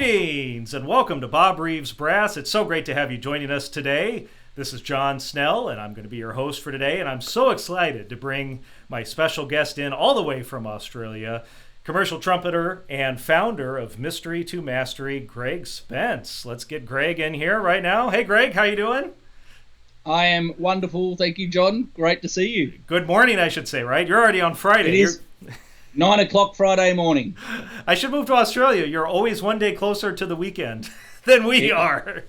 Greetings and welcome to Bob Reeves Brass. It's so great to have you joining us today. This is John Snell and I'm going to be your host for today, and I'm so excited to bring my special guest in all the way from Australia, commercial trumpeter and founder of Mystery to Mastery, Greg Spence. Let's get Greg in here right now. Hey Greg, how you doing? I am wonderful, thank you, John. Great to see you. Good morning, I should say, right? You're already on Friday. It is 9 o'clock Friday morning. I should move to Australia. You're always one day closer to the weekend than we are.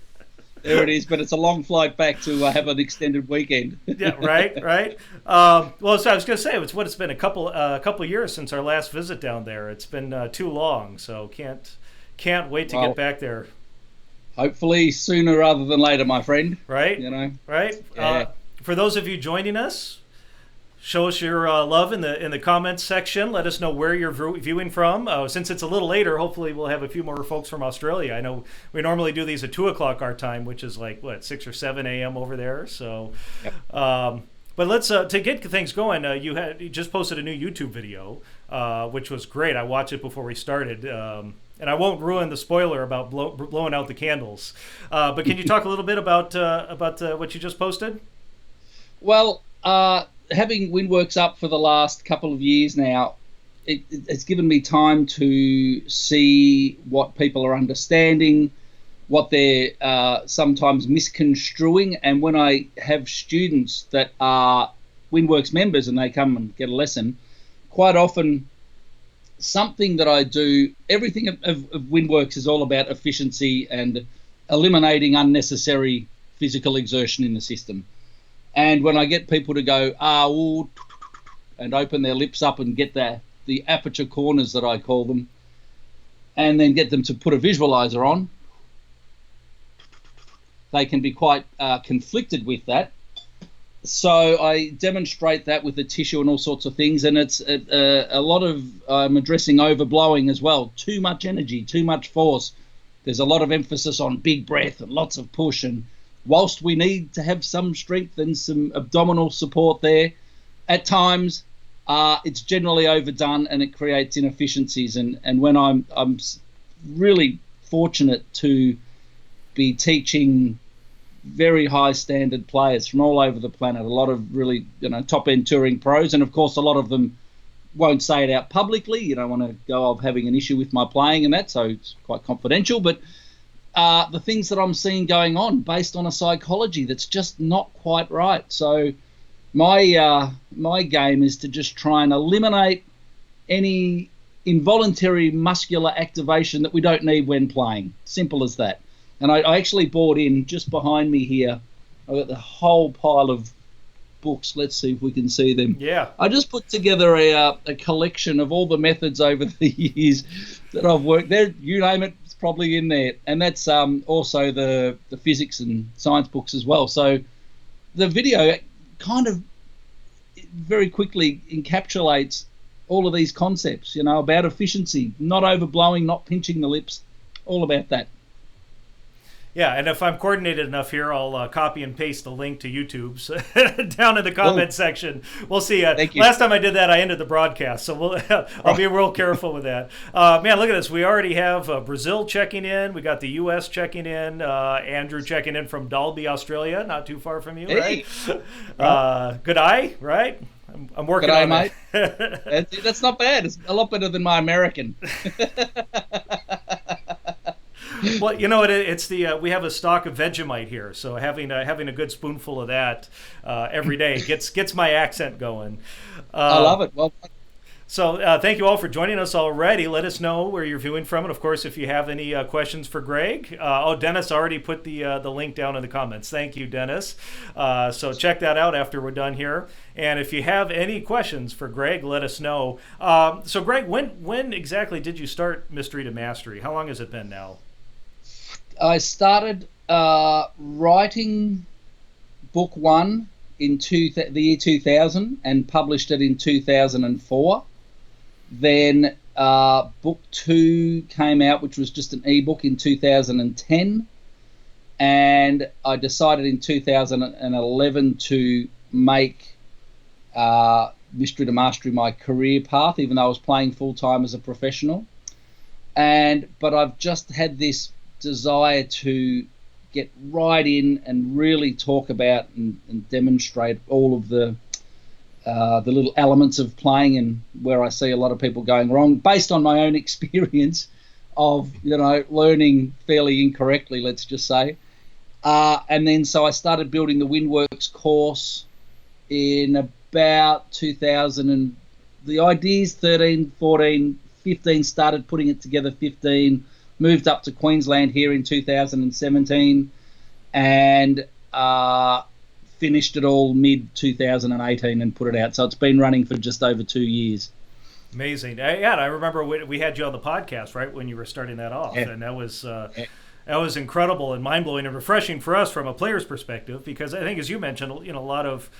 There it is, but it's a long flight back to have an extended weekend. Yeah, right. Well, so I was going to say, it's been a couple years since our last visit down there. It's been too long, so can't wait to get back there. Hopefully sooner rather than later, my friend. Right. Right. Yeah. For those of you joining us, show us your love in the comments section. Let us know where you're viewing from. Since it's a little later, hopefully we'll have a few more folks from Australia. I know we normally do these at 2 o'clock our time, which is like, 6 or 7 a.m. over there. So, yep. But let's to get things going. You just posted a new YouTube video, which was great. I watched it before we started. And I won't ruin the spoiler about blowing out the candles. But can you talk a little bit about what you just posted? Well, having Windworks up for the last couple of years now, it's given me time to see what people are understanding, what they're sometimes misconstruing. And when I have students that are Windworks members and they come and get a lesson, quite often something that I do, everything of Windworks is all about efficiency and eliminating unnecessary physical exertion in the system. And when I get people to go, ooh, and open their lips up and get the aperture corners that I call them, and then get them to put a visualizer on, they can be quite conflicted with that. So I demonstrate that with the tissue and all sorts of things, and it's a lot of I'm addressing overblowing as well. Too much energy, too much force. There's a lot of emphasis on big breath and lots of push, and whilst we need to have some strength and some abdominal support there, at times it's generally overdone and it creates inefficiencies. And when I'm really fortunate to be teaching very high standard players from all over the planet, a lot of really top end touring pros, and of course a lot of them won't say it out publicly. You don't want to go off having an issue with my playing and that, so it's quite confidential, but the things that I'm seeing going on based on a psychology that's just not quite right. So my game is to just try and eliminate any involuntary muscular activation that we don't need when playing. Simple as that. And I actually brought in, just behind me here, I've got the whole pile of books. Let's see if we can see them. Yeah. I just put together a collection of all the methods over the years that I've worked there. You name it, it's probably in there. And that's also the physics and science books as well. So the video kind of very quickly encapsulates all of these concepts, about efficiency, not overblowing, not pinching the lips, all about that. Yeah, and if I'm coordinated enough here, I'll copy and paste the link to YouTube's down in the comment section. We'll see. Thank you. Last time I did that, I ended the broadcast, so I'll be real careful with that. Man, look at this. We already have Brazil checking in. We got the U.S. checking in. Andrew checking in from Dalby, Australia, not too far from you, hey. Right? Good eye, right? I'm working on mate. That's not bad. It's a lot better than my American. Well, it's we have a stock of Vegemite here, so having a good spoonful of that every day gets my accent going. I love it. Well, so thank you all for joining us already. Let us know where you're viewing from, and of course, if you have any questions for Greg. Dennis already put the link down in the comments. Thank you, Dennis. So check that out after we're done here. And if you have any questions for Greg, let us know. So Greg, when exactly did you start Mystery to Mastery? How long has it been now? I started writing book one in the year 2000 and published it in 2004. Then book two came out, which was just an ebook, in 2010. And I decided in 2011 to make Mystery to Mastery my career path, even though I was playing full-time as a professional. But I've just had this desire to get right in and really talk about and demonstrate all of the little elements of playing and where I see a lot of people going wrong, based on my own experience of learning fairly incorrectly, let's just say. And then so I started building the Windworks course in about 2000, and the ideas 13, 14, 15, started putting it together 15, moved up to Queensland here in 2017, and finished it all mid-2018 and put it out. So it's been running for just over 2 years. Amazing. Yeah, and I remember we had you on the podcast, right, when you were starting that off, yeah. And that was incredible and mind-blowing and refreshing for us from a player's perspective, because I think, as you mentioned, a lot of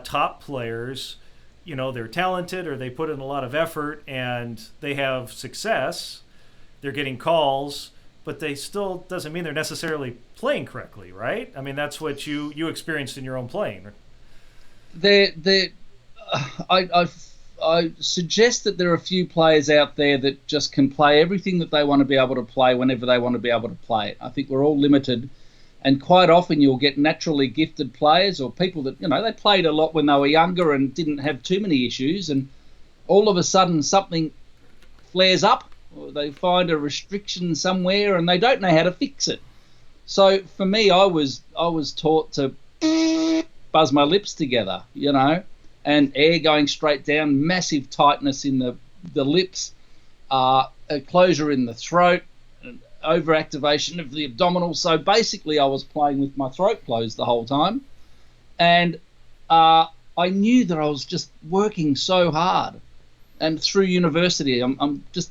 top players, they're talented or they put in a lot of effort and they have success, they're getting calls, but they still doesn't mean they're necessarily playing correctly, right? I mean, that's what you experienced in your own playing. I suggest that there are a few players out there that just can play everything that they want to be able to play whenever they want to be able to play it. I think we're all limited, and quite often you'll get naturally gifted players or people that, they played a lot when they were younger and didn't have too many issues, and all of a sudden something flares up, or they find a restriction somewhere and they don't know how to fix it. So for me, I was taught to buzz my lips together, and air going straight down, massive tightness in the lips, a closure in the throat, overactivation of the abdominal. So basically I was playing with my throat closed the whole time, and I knew that I was just working so hard. And through university, I'm just,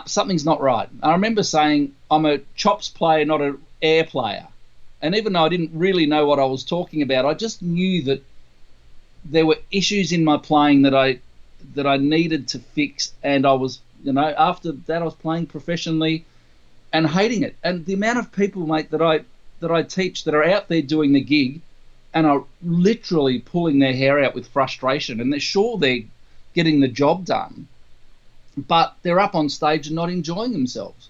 something's not right. I remember saying I'm a chops player, not an air player. And even though I didn't really know what I was talking about, I just knew that there were issues in my playing that I needed to fix. And I was, after that I was playing professionally and hating it. And the amount of people, mate, that I teach that are out there doing the gig and are literally pulling their hair out with frustration, and they're sure they're getting the job done, but they're up on stage and not enjoying themselves.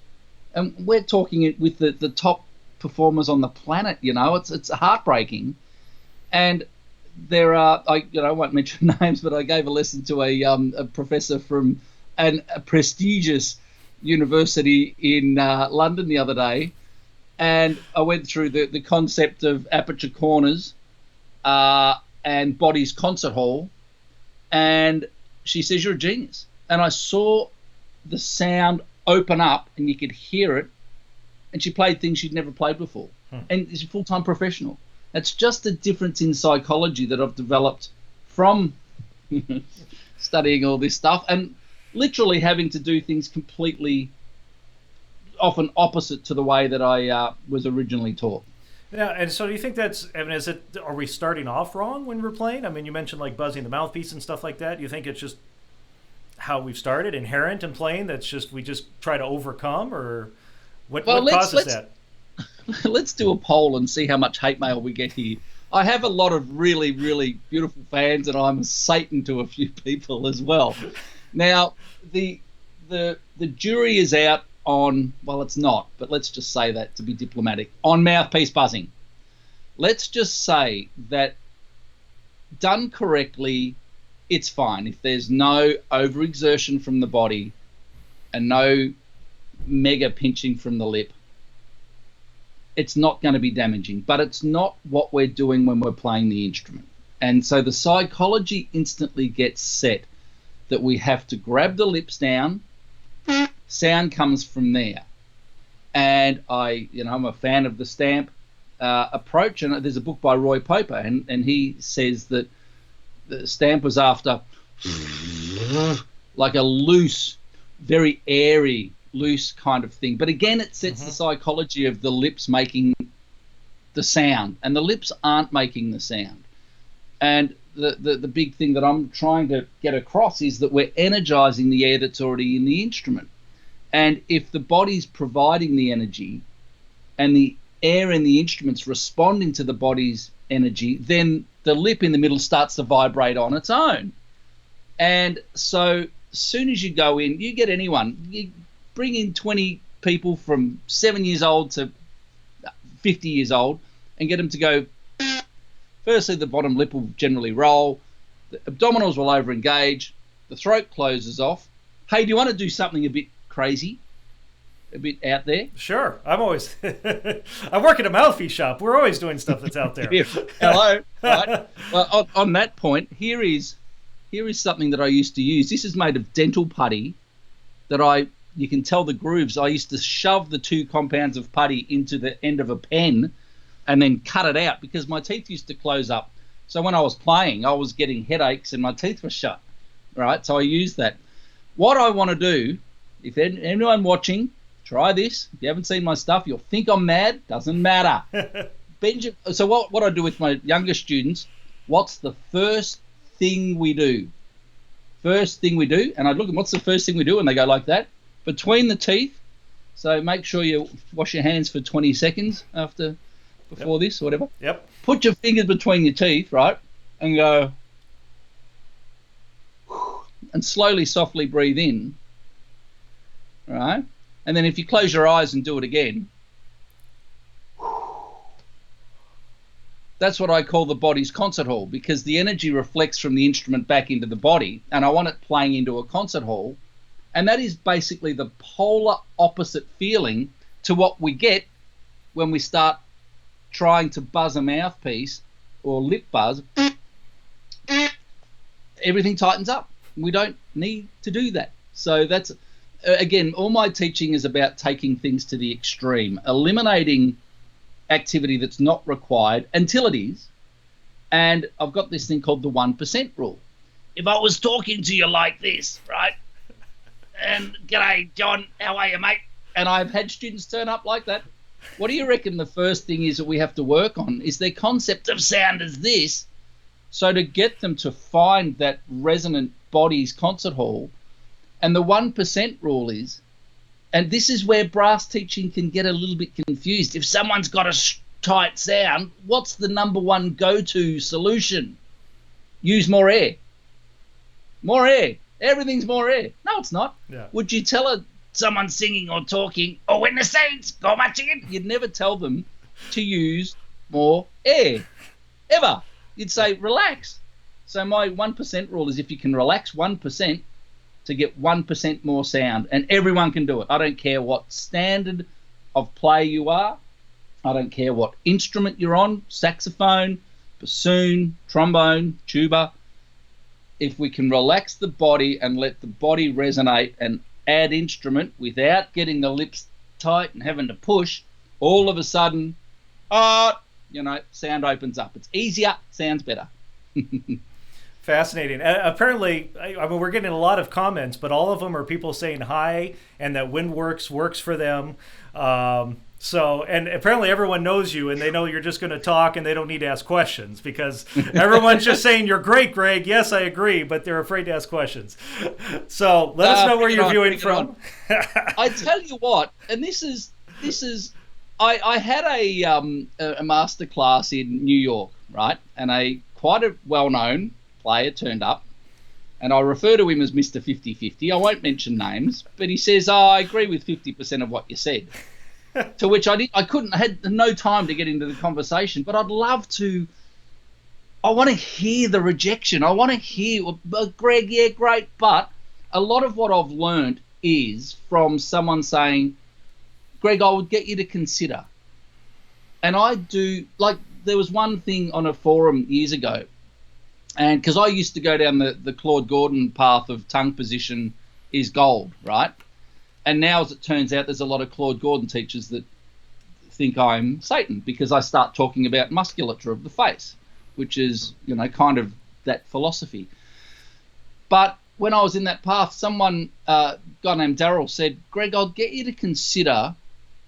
And we're talking with the top performers on the planet, it's heartbreaking. And there are, I won't mention names, but I gave a lesson to a professor from a prestigious university in London the other day, and I went through the concept of aperture corners and Body's concert hall, and she says, "You're a genius." And I saw the sound open up and you could hear it, and she played things she'd never played before. And she's a full-time professional. That's just a difference in psychology that I've developed from studying all this stuff and literally having to do things completely often opposite to the way that I was originally taught. Yeah, and so do you think are we starting off wrong when we're playing? I mean, you mentioned like buzzing the mouthpiece and stuff like that. Do you think it's just how we've started, inherent in playing, we just try to overcome, or what causes that? Let's do a poll and see how much hate mail we get here. I have a lot of really, really beautiful fans, and I'm a Satan to a few people as well. Now, the jury is out on, well, it's not, but let's just say that to be diplomatic, on mouthpiece buzzing. Let's just say that done correctly, it's fine. If there's no overexertion from the body and no mega pinching from the lip, it's not going to be damaging. But it's not what we're doing when we're playing the instrument. And so the psychology instantly gets set that we have to grab the lips down, sound comes from there. And I'm a fan of the stamp approach, and there's a book by Roy Poper, and he says that the stamp was after like a loose, very airy, loose kind of thing. But again, it sets the psychology of the lips making the sound, and the lips aren't making the sound. And the big thing that I'm trying to get across is that we're energizing the air that's already in the instrument. And if the body's providing the energy and the air in the instrument's responding to the body's energy, then the lip in the middle starts to vibrate on its own. And so as soon as you go in, you get anyone, you bring in 20 people from 7 years old to 50 years old and get them to go, firstly, the bottom lip will generally roll, the abdominals will over-engage, the throat closes off. Hey, do you want to do something a bit crazy, a bit out there? Sure. I'm always, I work at a mouthpiece shop. We're always doing stuff that's out there. Hello. Right. Well, on that point, here is something that I used to use. This is made of dental putty that you can tell the grooves. I used to shove the 2 compounds of putty into the end of a pen and then cut it out because my teeth used to close up. So when I was playing, I was getting headaches and my teeth were shut, right? So I used that. What I want to do, if anyone watching, try this. If you haven't seen my stuff, you'll think I'm mad. Doesn't matter. So what I do with my younger students, what's the first thing we do? First thing we do, and I look at what's the first thing we do, and they go like that. Between the teeth, so make sure you wash your hands for 20 seconds before this or whatever. Yep. Put your fingers between your teeth, right, and go, and slowly, softly breathe in, right? And then if you close your eyes and do it again, that's what I call the body's concert hall, because the energy reflects from the instrument back into the body, and I want it playing into a concert hall. And that is basically the polar opposite feeling to what we get when we start trying to buzz a mouthpiece or lip buzz. Everything tightens up. We don't need to do that. So that's, again, all my teaching is about taking things to the extreme, eliminating activity that's not required until it is. And I've got this thing called the 1% rule. If I was talking to you like this, right, and g'day John, how are you, mate, and I've had students turn up like that, what do you reckon the first thing is that we have to work on is their concept of sound as this. So to get them to find that resonant body's concert hall, and the 1% rule is, and this is where brass teaching can get a little bit confused. If someone's got a tight sound, what's the number one go-to solution? Use more air. More air. Everything's more air. No, it's not. Yeah. Would you tell someone singing or talking, "Oh, when the saints go marching in," you'd never tell them to use more air, ever. You'd say, relax. So my 1% rule is if you can relax 1%, to get 1% more sound, and everyone can do it. I don't care what standard of play you are. I don't care what instrument you're on, saxophone, bassoon, trombone, tuba. If we can relax the body and let the body resonate and add instrument without getting the lips tight and having to push, all of a sudden, sound opens up. It's easier, sounds better. Fascinating. Apparently, I mean, we're getting a lot of comments, but all of them are people saying hi and that WindWorks works for them. And apparently everyone knows you and they know you're just going to talk and they don't need to ask questions because everyone's just saying, "You're great, Greg." Yes, I agree, but they're afraid to ask questions. So let us know where you're viewing from. I tell you what, and this is, I had a master class in New York, right? And quite a well-known player turned up, and I refer to him as Mr. 50-50. I won't mention names, but he says, I agree with 50% of what you said. To which I had no time to get into the conversation, but I'd love to. I want to hear the rejection. I want to hear, Greg, yeah, great, but a lot of what I've learned is from someone saying, Greg, I would get you to consider. And I do, like, there was one thing on a forum years ago, and because I used to go down the Claude Gordon path of tongue position is gold, right? And now, as it turns out, there's a lot of Claude Gordon teachers that think I'm Satan because I start talking about musculature of the face, which is, kind of that philosophy. But when I was in that path, someone, a guy named Darryl, said, Greg, I'll get you to consider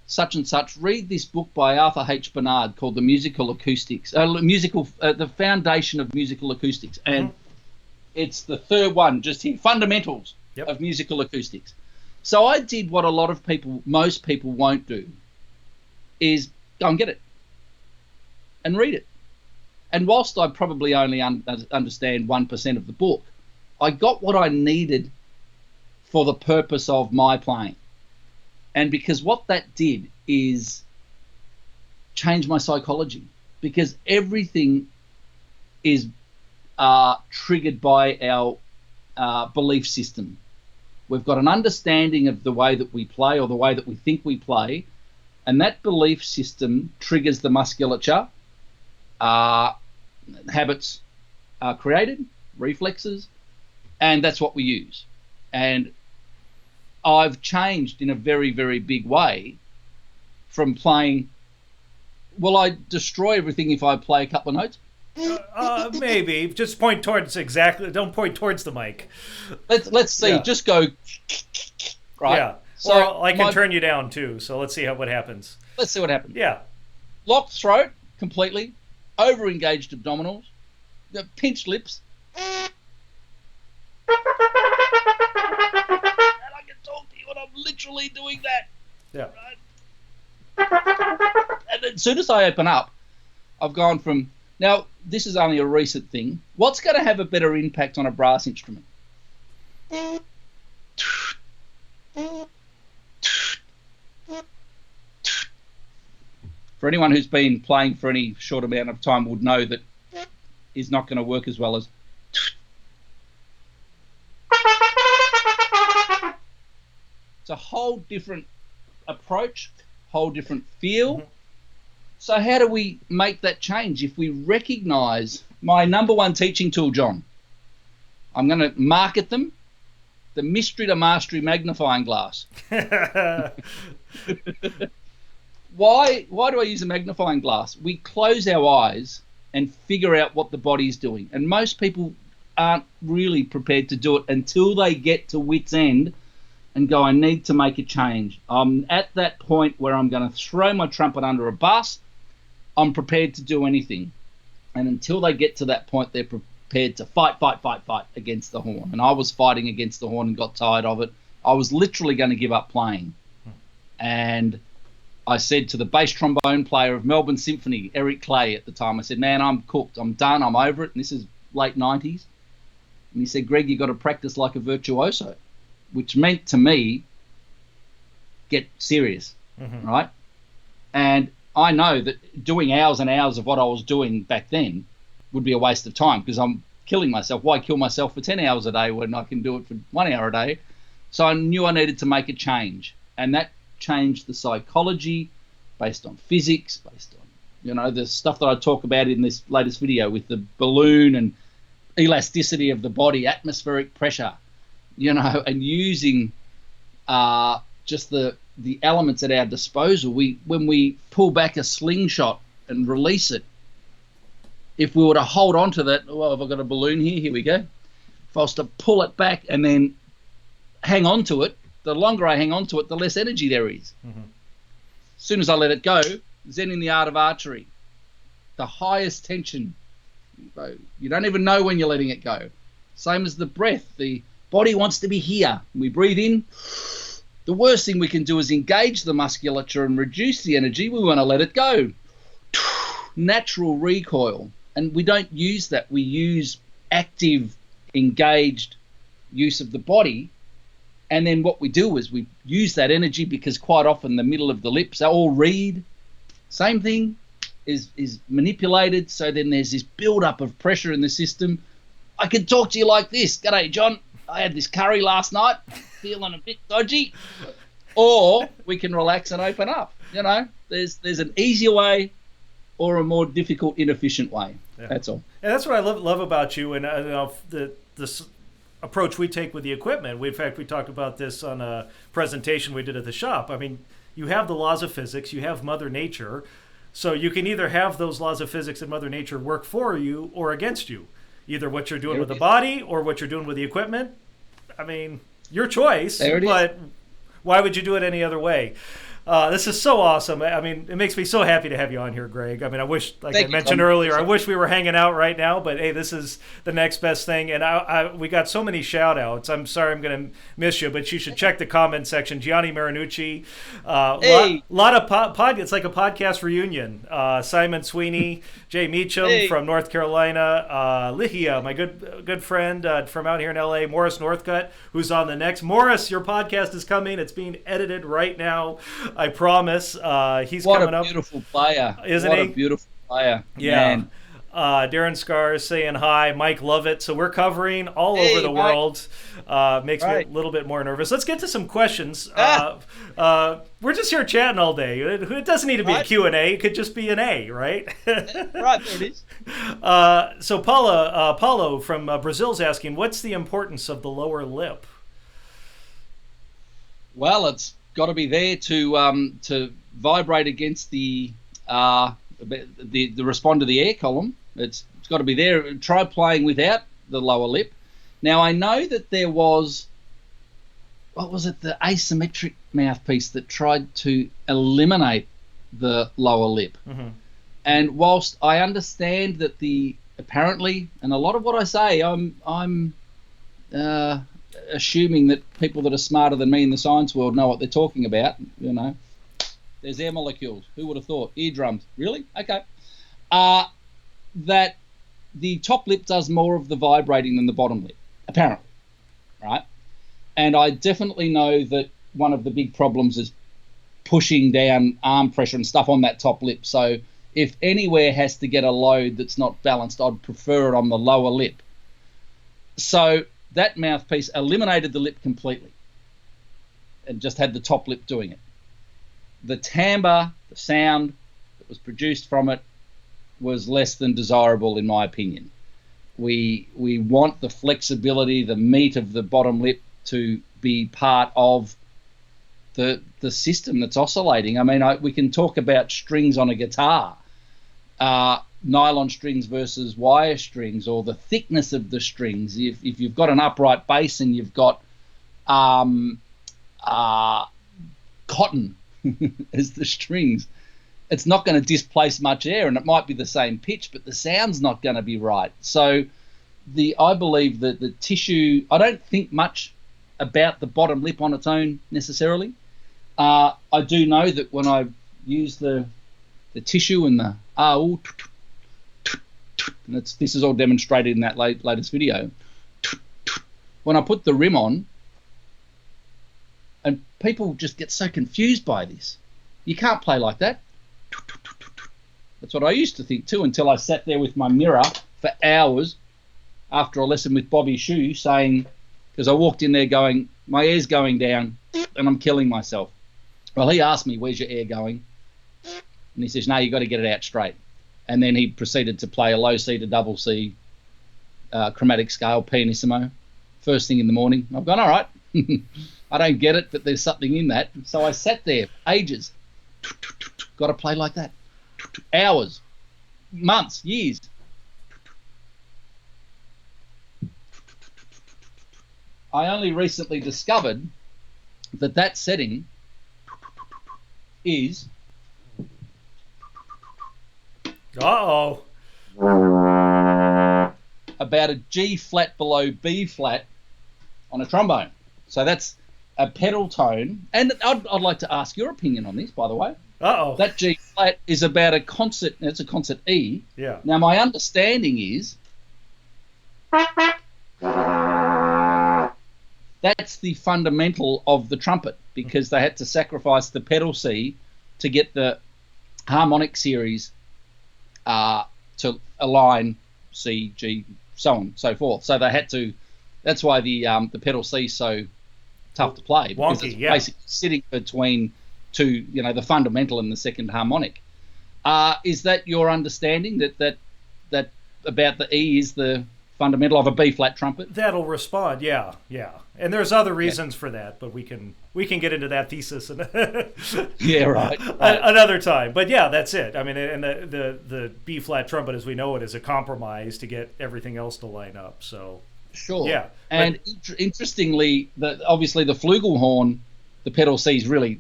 such and such. Read this book by Arthur H. Bernard called The Musical Acoustics, The Foundation of Musical Acoustics. And it's the third one, just here, Fundamentals of Musical Acoustics. So I did what a lot of most people won't do, is go and get it and read it. And whilst I probably only understand 1% of the book, I got what I needed for the purpose of my playing. And because what that did is change my psychology, because everything is triggered by our belief system. We've got an understanding of the way that we play, or the way that we think we play, and that belief system triggers the musculature. Habits are created, reflexes, and that's what we use. And I've changed in a very, very big way from playing. Will I destroy everything if I play a couple of notes? Maybe. Just point towards exactly. Don't point towards the mic. Let's see. Yeah. Just go. Right. Yeah. So or I can turn you down too. So let's see what happens. Let's see what happens. Yeah. Locked throat completely. Over-engaged abdominals. Pinched lips. And I can talk to you when I'm literally doing that. Yeah. Right? And as soon as I open up, I've gone from... Now, this is only a recent thing. What's going to have a better impact on a brass instrument? For anyone who's been playing for any short amount of time would know that is not going to work as well as... It's a whole different approach, whole different feel. Mm-hmm. So how do we make that change? If we recognize my number one teaching tool, John, I'm going to market them, the Mystery to Mastery magnifying glass. Why do I use a magnifying glass? We close our eyes and figure out what the body's doing. And most people aren't really prepared to do it until they get to wit's end and go, I need to make a change. I'm at that point where I'm going to throw my trumpet under a bus. I'm prepared to do anything. And until they get to that point, they're prepared to fight against the horn. And I was fighting against the horn and got tired of it. I was literally going to give up playing. And I said to the bass trombone player of Melbourne Symphony, Eric Clay at the time, I said, man, I'm cooked. I'm done. I'm over it. And this is late 90s. And he said, Greg, you got to practice like a virtuoso, which meant to me, get serious, right? And I know that doing hours and hours of what I was doing back then would be a waste of time, because I'm killing myself. Why kill myself for 10 hours a day when I can do it for 1 hour a day? So I knew I needed to make a change. And that changed the psychology based on physics, based on, the stuff that I talk about in this latest video with the balloon and elasticity of the body, atmospheric pressure, and using just the elements at our disposal. When we pull back a slingshot and release it, if we were to hold on to that, well, have I got a balloon here? Here we go. If I was to pull it back and then hang on to it, the longer I hang on to it, the less energy there is. As soon as I let it go, Zen in the art of archery, the highest tension, you don't even know when you're letting it go. Same as the breath. The body wants to be here. We breathe in. The worst thing we can do is engage the musculature and reduce the energy. We want to let it go. Natural recoil. And we don't use that. We use active, engaged use of the body. And then what we do is we use that energy, because quite often the middle of the lips are all reed. Same thing is manipulated. So then there's this build-up of pressure in the system. I can talk to you like this. G'day, John. I had this curry last night, feeling a bit dodgy. Or we can relax and open up. There's an easier way or a more difficult, inefficient way. Yeah. That's all. And that's what I love about you, and this approach we take with the equipment. In fact, we talked about this on a presentation we did at the shop. I mean, you have the laws of physics, you have Mother Nature, so you can either have those laws of physics and Mother Nature work for you or against you. Either what you're doing with the body or what you're doing with the equipment. I mean, your choice, but why would you do it any other way? This is so awesome. I mean, it makes me so happy to have you on here, Greg. I mean, I wish, like Thank I you, mentioned Tom. earlier, I wish we were hanging out right now, but hey, this is the next best thing. And we got so many shout outs. I'm sorry I'm going to miss you, but you should check the comment section. Gianni Marinucci, Hey. lot of it's like a podcast reunion. Simon Sweeney, Jay Meacham Hey. from North Carolina, Lihia, my good friend from out here in LA, Morris Northcutt, who's on the next. Morris, your podcast is coming. It's being edited right now. I promise. He's What coming a up. beautiful player. Isn't what he? a beautiful player. Yeah. Man. Darren Scars saying hi. Mike Lovett. So we're covering all Hey, over the Mike. world. Makes me Right. a little bit more nervous. Let's get to some questions. Ah. We're just here chatting all day. It doesn't need to be a Right. Q&A. It could just be an A, right? Right, there it is. So Paulo from Brazil's asking, what's the importance of the lower lip? Well, it's got to be there to vibrate against the respond to the air column. It's got to be there. Try playing without the lower lip. Now I know that there was, what was it, the asymmetric mouthpiece that tried to eliminate the lower lip. Mm-hmm. And whilst I understand that apparently, and a lot of what I say, I'm assuming that people that are smarter than me in the science world know what they're talking about. You know, there's air molecules. Who would have thought? Eardrums. Really? Okay. That the top lip does more of the vibrating than the bottom lip, apparently, right? And I definitely know that one of the big problems is pushing down arm pressure and stuff on that top lip. So if anywhere has to get a load that's not balanced, I'd prefer it on the lower lip. So that mouthpiece eliminated the lip completely and just had the top lip doing it. The timbre, the sound that was produced from it, was less than desirable in my opinion. We want the flexibility, the meat of the bottom lip to be part of the system that's oscillating. I mean, we can talk about strings on a guitar, nylon strings versus wire strings, or the thickness of the strings. If you've got an upright bass and you've got cotton as the strings, it's not going to displace much air, and it might be the same pitch, but the sound's not going to be right. So I believe that the tissue, I don't think much about the bottom lip on its own necessarily. I do know that when I use the tissue and the and this is all demonstrated in that latest video, when I put the rim on, and people just get so confused by this. You can't play like that. That's what I used to think too, until I sat there with my mirror for hours after a lesson with Bobby Shue saying, because I walked in there going, my air's going down and I'm killing myself. Well, he asked me, where's your air going? And he says, no, you got to get it out straight. And then he proceeded to play a low C to double C chromatic scale pianissimo first thing in the morning. I've gone, all right, I don't get it, but there's something in that. So I sat there ages. Got to play like that. Hours, months, years. I only recently discovered that setting is Uh-oh. about a G flat below B flat on a trombone. So that's a pedal tone. And I'd like to ask your opinion on this, by the way. Uh-oh. That G flat is about a concert. It's a concert E. Yeah. Now, my understanding is that's the fundamental of the trumpet, because they had to sacrifice the pedal C to get the harmonic series to align C, G, so on and so forth. So they had to. That's why the pedal C is so tough to play, because Wonky, it's yeah. basically sitting between two, the fundamental and the second harmonic. Is that your understanding that about the E is the fundamental of a B flat trumpet? That'll respond, yeah. And there's other reasons for that, but we can get into that thesis Yeah, right. another time. But yeah, that's it. I mean, and the B flat trumpet as we know it is a compromise to get everything else to line up. So Sure. yeah. And interestingly, obviously the flugelhorn, the pedal C is really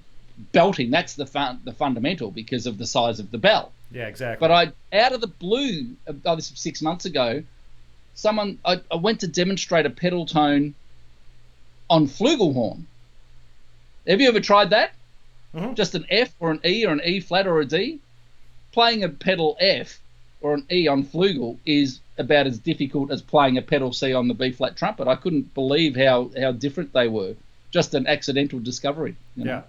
belting. That's the fundamental because of the size of the bell. Yeah, exactly. But out of the blue, this was 6 months ago, I went to demonstrate a pedal tone on flugelhorn. Have you ever tried that? Mm-hmm. Just an F or an E or an E flat or a D? Playing a pedal F or an E on flugel is about as difficult as playing a pedal C on the B flat trumpet. I couldn't believe how different they were. Just an accidental discovery. You know? Yeah.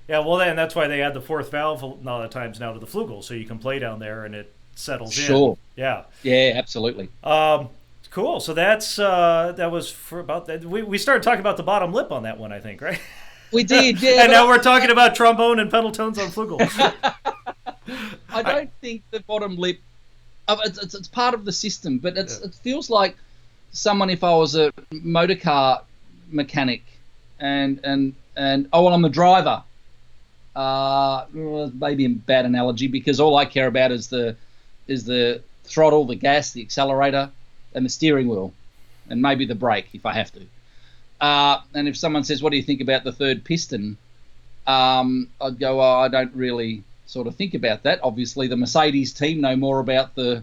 Yeah, well, then that's why they add the fourth valve a lot of times now to the flugel, so you can play down there and it settles in. Sure. Yeah. Yeah, absolutely. Cool. So that was for about that. We started talking about the bottom lip on that one, I think, right? We did, yeah. And now we're talking about trombone and pedal tones on flugel. I don't think the bottom lip. It's part of the system, but it feels like someone, if I was a motor car mechanic, and I'm the driver. Maybe a bad analogy, because all I care about is the throttle, the gas, the accelerator, and the steering wheel, and maybe the brake if I have to. And if someone says, "What do you think about the third piston?" I'd go, "Oh, I don't really sort of think about that." Obviously, the Mercedes team know more about the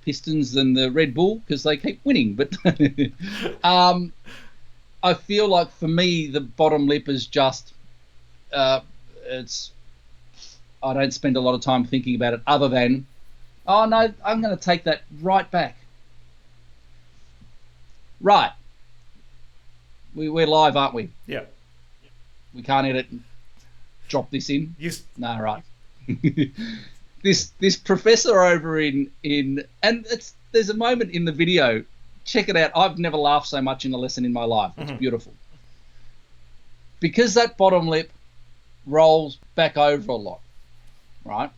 pistons than the Red Bull because they keep winning. But I feel like for me, the bottom lip is just I don't spend a lot of time thinking about it, other than, oh no, I'm going to take that right back. Right. We're live, aren't we? Yeah. We can't edit and drop this in. No, right. This professor over in and there's a moment in the video. Check it out. I've never laughed so much in a lesson in my life. It's beautiful. Because that bottom lip rolls back over a lot, right?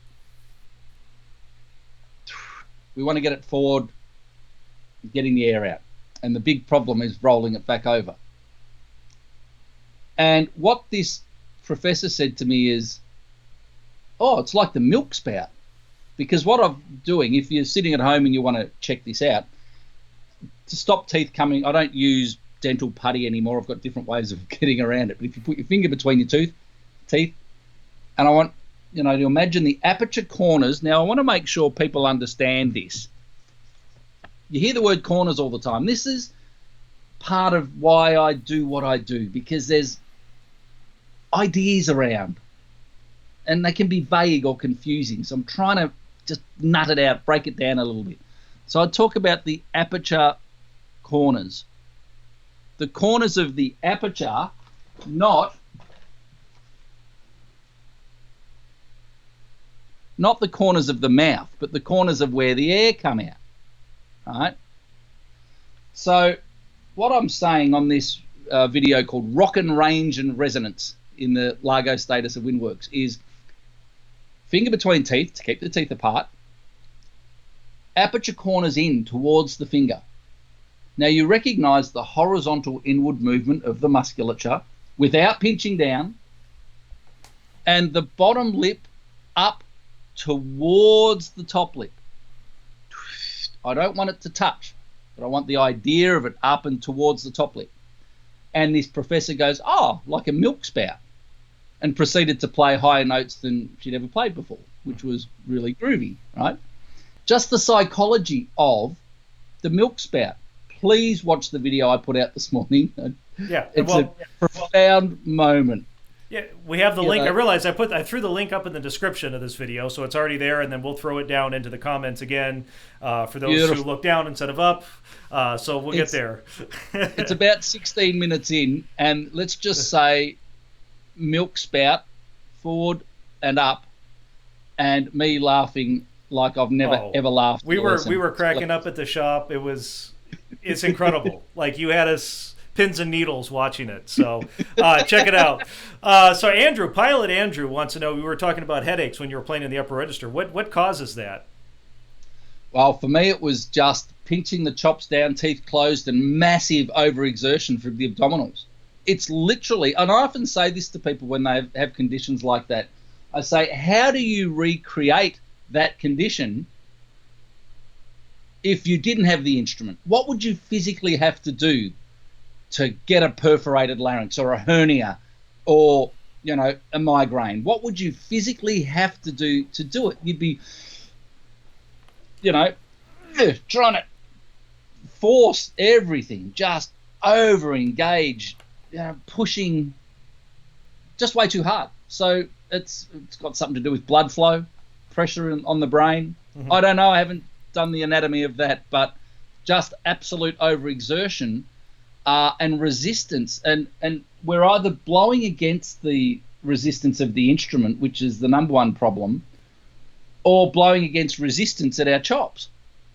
We want to get it forward, getting the air out. And the big problem is rolling it back over. And what this professor said to me is, oh, it's like the milk spout. Because what I'm doing, if you're sitting at home and you want to check this out, to stop teeth coming, I don't use dental putty anymore. I've got different ways of getting around it. But if you put your finger between your teeth, and I want, to imagine the aperture corners. Now, I want to make sure people understand this. You hear the word corners all the time. This is part of why I do what I do, because there's ideas around and they can be vague or confusing. So I'm trying to just nut it out, break it down a little bit. So I talk about the aperture corners. The corners of the aperture, not the corners of the mouth, but the corners of where the air come out. All right? So what I'm saying on this video called Rockin' Range and Resonance in the Largo Status of Windworks is finger between teeth to keep the teeth apart, aperture corners in towards the finger. Now you recognize the horizontal inward movement of the musculature without pinching down, and the bottom lip up towards the top lip. I don't want it to touch, but I want the idea of it up and towards the top lip. And this professor goes, oh, like a milk spout, and proceeded to play higher notes than she'd ever played before, which was really groovy, right? Just the psychology of the milk spout. Please watch the video I put out this morning. Yeah, it's a profound moment. Yeah, we have the link. I realized I threw the link up in the description of this video, so it's already there, and then we'll throw it down into the comments again for those who look down instead of up. So we'll get there. It's about 16 minutes in, and let's just say milk spout, forward and up, and me laughing like I've never ever laughed. We were cracking up at the shop. It's incredible. Like you had us pins and needles watching it. So check it out. So Pilot Andrew wants to know, we were talking about headaches when you were playing in the upper register. What causes that? Well, for me, it was just pinching the chops down, teeth closed, and massive overexertion from the abdominals. It's literally, and I often say this to people when they have conditions like that. I say, how do you recreate that condition if you didn't have the instrument? What would you physically have to do to get a perforated larynx or a hernia or a migraine? What would you physically have to do it? You'd be, trying to force everything, just over-engage, pushing just way too hard. So it's got something to do with blood flow, pressure on the brain. Mm-hmm. I don't know. I haven't done the anatomy of that, but just absolute overexertion and resistance. And we're either blowing against the resistance of the instrument, which is the number one problem, or blowing against resistance at our chops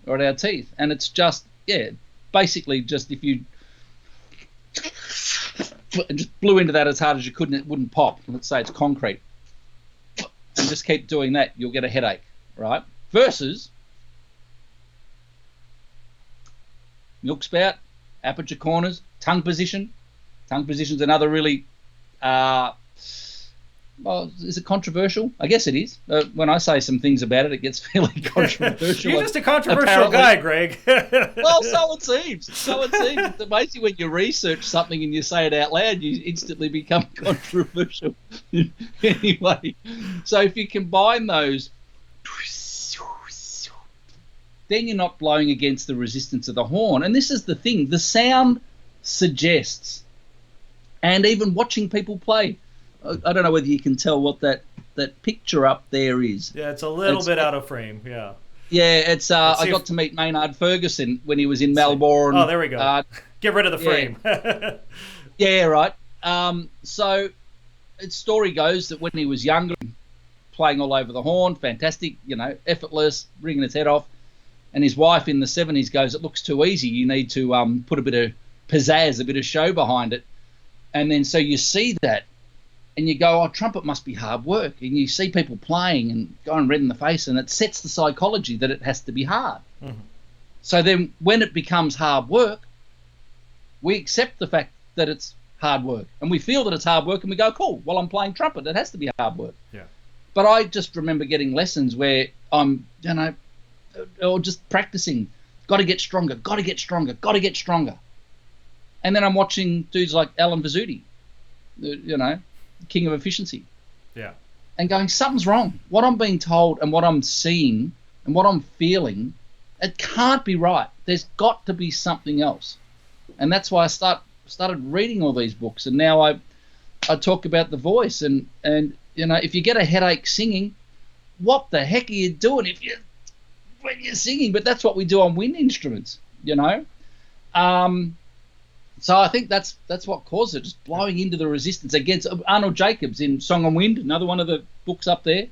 or at our teeth. And it's just, basically just if you just blew into that as hard as you could and it wouldn't pop. Let's say it's concrete. And just keep doing that, you'll get a headache, right? Versus milk spout, aperture corners, tongue position. Tongue position is another really, is it controversial? I guess it is. When I say some things about it, it gets fairly controversial. You're just a controversial guy, Greg. Well, so it seems. It's amazing when you research something and you say it out loud, you instantly become controversial. Anyway, so if you combine those, then you're not blowing against the resistance of the horn. And this is the thing. The sound suggests, and even watching people play, I don't know whether you can tell what that picture up there is. Yeah, it's a little bit out of frame, yeah. Yeah, it's. I got to meet Maynard Ferguson when he was in Melbourne. Oh, there we go. Get rid of the frame. Yeah, right. So, its story goes that when he was younger, playing all over the horn, fantastic, effortless, ringing its head off, and his wife in the 70s goes, "It looks too easy. You need to put a bit of pizzazz, a bit of show behind it." And then so you see that, and you go, "Oh, trumpet must be hard work." And you see people playing and going red in the face, and it sets the psychology that it has to be hard. Mm-hmm. So then when it becomes hard work, we accept the fact that it's hard work, and we feel that it's hard work, and we go, "Cool, well, I'm playing trumpet. It has to be hard work." Yeah. But I just remember getting lessons where I'm, or just practicing, got to get stronger, got to get stronger, got to get stronger. And then I'm watching dudes like Alan Vizzuti, king of efficiency. Yeah. And going, something's wrong. What I'm being told and what I'm seeing and what I'm feeling, it can't be right. There's got to be something else. And that's why I started reading all these books. And now I talk about the voice. And if you get a headache singing, what the heck are you doing when you're singing? But that's what we do on wind instruments, So I think that's what caused it, just blowing into the resistance against Arnold Jacobs in Song on Wind, another one of the books up there.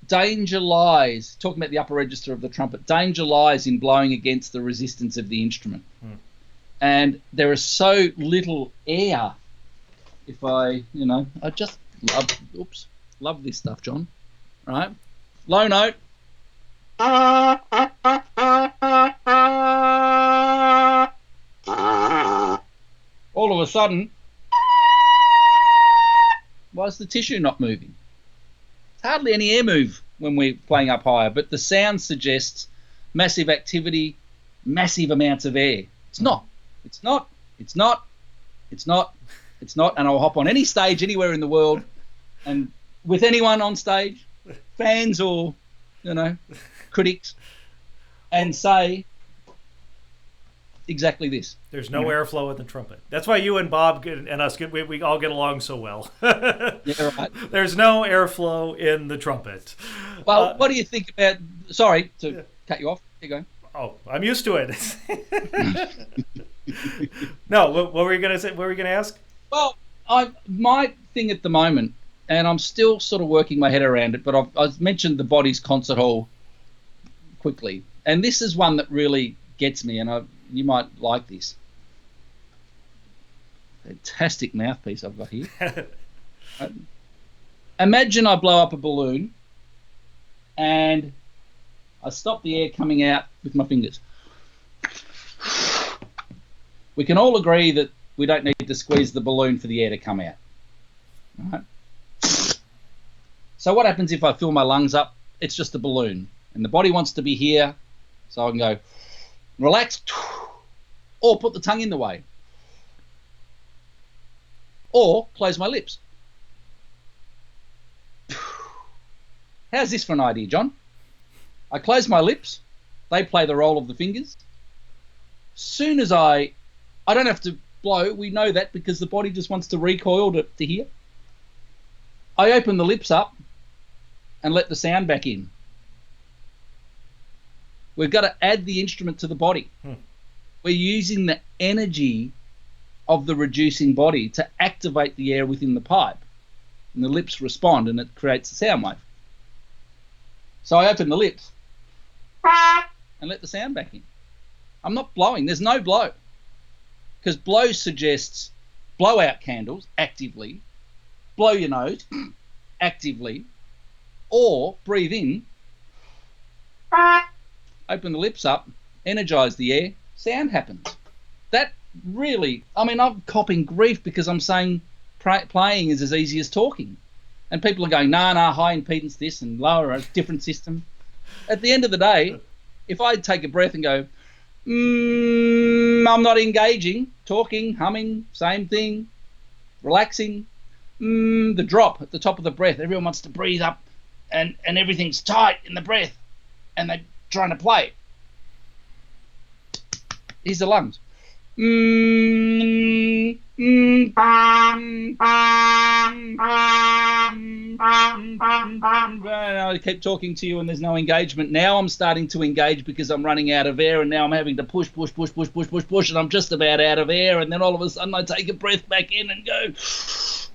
Danger lies, talking about the upper register of the trumpet, danger lies in blowing against the resistance of the instrument. And there is so little air. If I just love this stuff, John. Right? Low note. All of a sudden, why is the tissue not moving? There's hardly any air move when we're playing up higher, but the sound suggests massive activity, massive amounts of air. It's not, and I'll hop on any stage anywhere in the world and with anyone on stage, fans or, critics, and say exactly this. There's no airflow in the trumpet. That's why you and Bob and us, we all get along so well. Yeah, right. There's no airflow in the trumpet. Well, what do you think about... Sorry to cut you off. Here you go. Oh, I'm used to it. No, what were you going to say? What were you going to ask? Well, my thing at the moment, and I'm still sort of working my head around it, but I've mentioned the Body's Concert Hall quickly, and this is one that really gets me, and you might like this. Fantastic mouthpiece I've got here. Imagine I blow up a balloon and I stop the air coming out with my fingers. We can all agree that we don't need to squeeze the balloon for the air to come out. Right? So what happens if I fill my lungs up? It's just a balloon. And the body wants to be here, so I can go, relax, or put the tongue in the way. or close my lips. How's this for an idea, John? I close my lips. They play the role of the fingers. Soon as I don't have to blow. We know that because the body just wants to recoil to hear. I open the lips up and let the sound back in. We've got to add the instrument to the body. We're using the energy of the reducing body to activate the air within the pipe. And the lips respond and it creates a sound wave. So I open the lips and let the sound back in. I'm not blowing. There's no blow. Because blow suggests blow out candles actively, blow your nose actively, or breathe in, open the lips up, energize the air, sound happens. That really, I mean, I'm copping grief because I'm saying playing is as easy as talking. And people are going, nah, high impedance this and lower, a different system. At the end of the day, if I take a breath and go, I'm not engaging, talking, humming, same thing, relaxing, the drop at the top of the breath, everyone wants to breathe up and everything's tight in the breath and they're trying to play. Here's the lungs. I keep talking to you and there's no engagement. Now I'm starting to engage because I'm running out of air and now I'm having to push and I'm just about out of air and then all of a sudden I take a breath back in and go,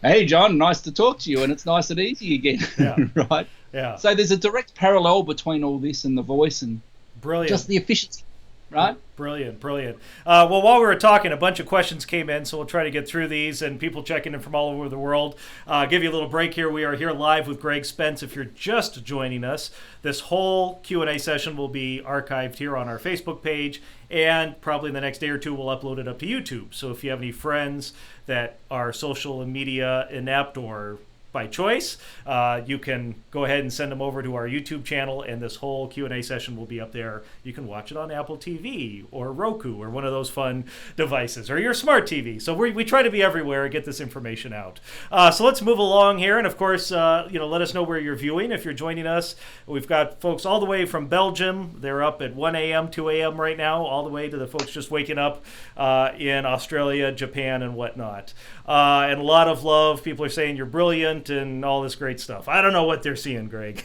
hey John, nice to talk to you, and it's nice and easy again. Yeah. Right? Yeah. So there's a direct parallel between all this and the voice and Brilliant. Just the efficiency. Right? Brilliant. Well, while we were talking, a bunch of questions came in, so we'll try to get through these, and people checking in from all over the world. Give you a little break here. We are here live with Greg Spence. If you're just joining us, this whole Q&A session will be archived here on our Facebook page, and probably in the next day or two, we'll upload it up to YouTube. So if you have any friends that are social media inept or by choice, you can go ahead and send them over to our YouTube channel, and this whole Q&A session will be up there. You can watch it on Apple TV or Roku or one of those fun devices, or your smart TV. So we try to be everywhere and get this information out. So let's move along here, and of course, let us know where you're viewing if you're joining us. We've got folks all the way from Belgium. They're up at 1 a.m., 2 a.m. right now, all the way to the folks just waking up in Australia, Japan, and whatnot. And a lot of love. People are saying you're brilliant and all this great stuff. I don't know what they're seeing, Greg.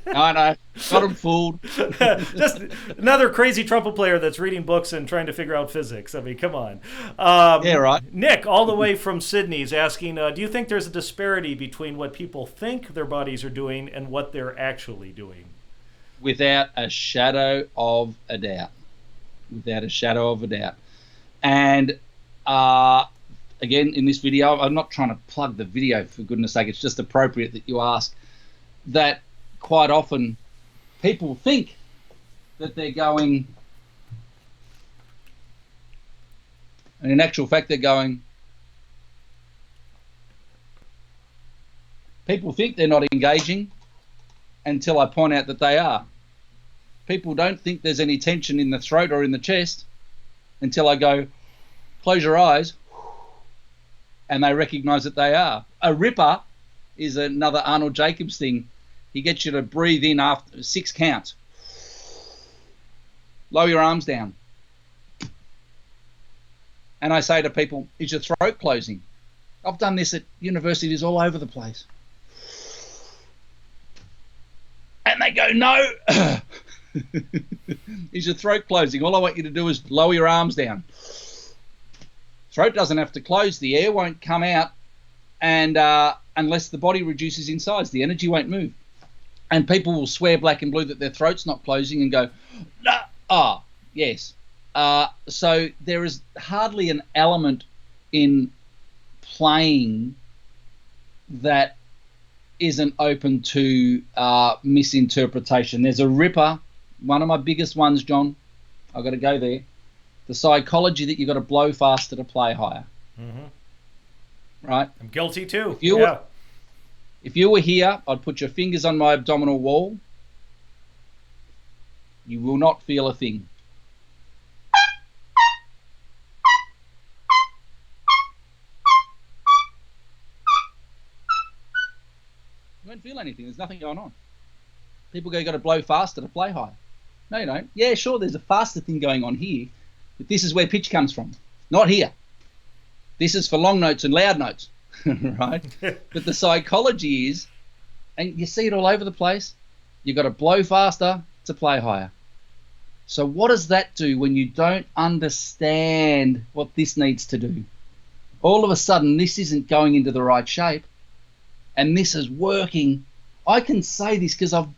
I know. Got them fooled. Just another crazy trumpet player that's reading books and trying to figure out physics. I mean, come on. Yeah, right. Nick, all the way from Sydney, is asking, do you think there's a disparity between what people think their bodies are doing and what they're actually doing? Without a shadow of a doubt. Without a shadow of a doubt. And again, in this video, I'm not trying to plug the video, for goodness sake. It's just appropriate that you ask that. Quite often people think that they're going, and in actual fact they're going, people think they're not engaging until I point out that they are. People don't think there's any tension in the throat or in the chest until I go, close your eyes, and they recognize that they are. A ripper is another Arnold Jacobs thing. He gets you to breathe in after 6 counts. Lower your arms down. And I say to people, is your throat closing? I've done this at universities all over the place. And they go, no. Is your throat closing? All I want you to do is lower your arms down. Throat doesn't have to close. The air won't come out, and unless the body reduces in size, the energy won't move. And people will swear black and blue that their throat's not closing and go, no, yes. So there is hardly an element in playing that isn't open to misinterpretation. There's a ripper, one of my biggest ones, John. I've got to go there. The psychology that you've got to blow faster to play higher. Mm-hmm. Right? I'm guilty too. If you were here, I'd put your fingers on my abdominal wall. You will not feel a thing. You won't feel anything. There's nothing going on. People go, you got to blow faster to play high. No, you don't. Yeah, sure, there's a faster thing going on here, but this is where pitch comes from, not here. This is for long notes and loud notes, right? But the psychology is, and you see it all over the place, you got to blow faster to play higher. So what does that do when you don't understand what this needs to do? All of a sudden, this isn't going into the right shape, and this is working. I can say this because I've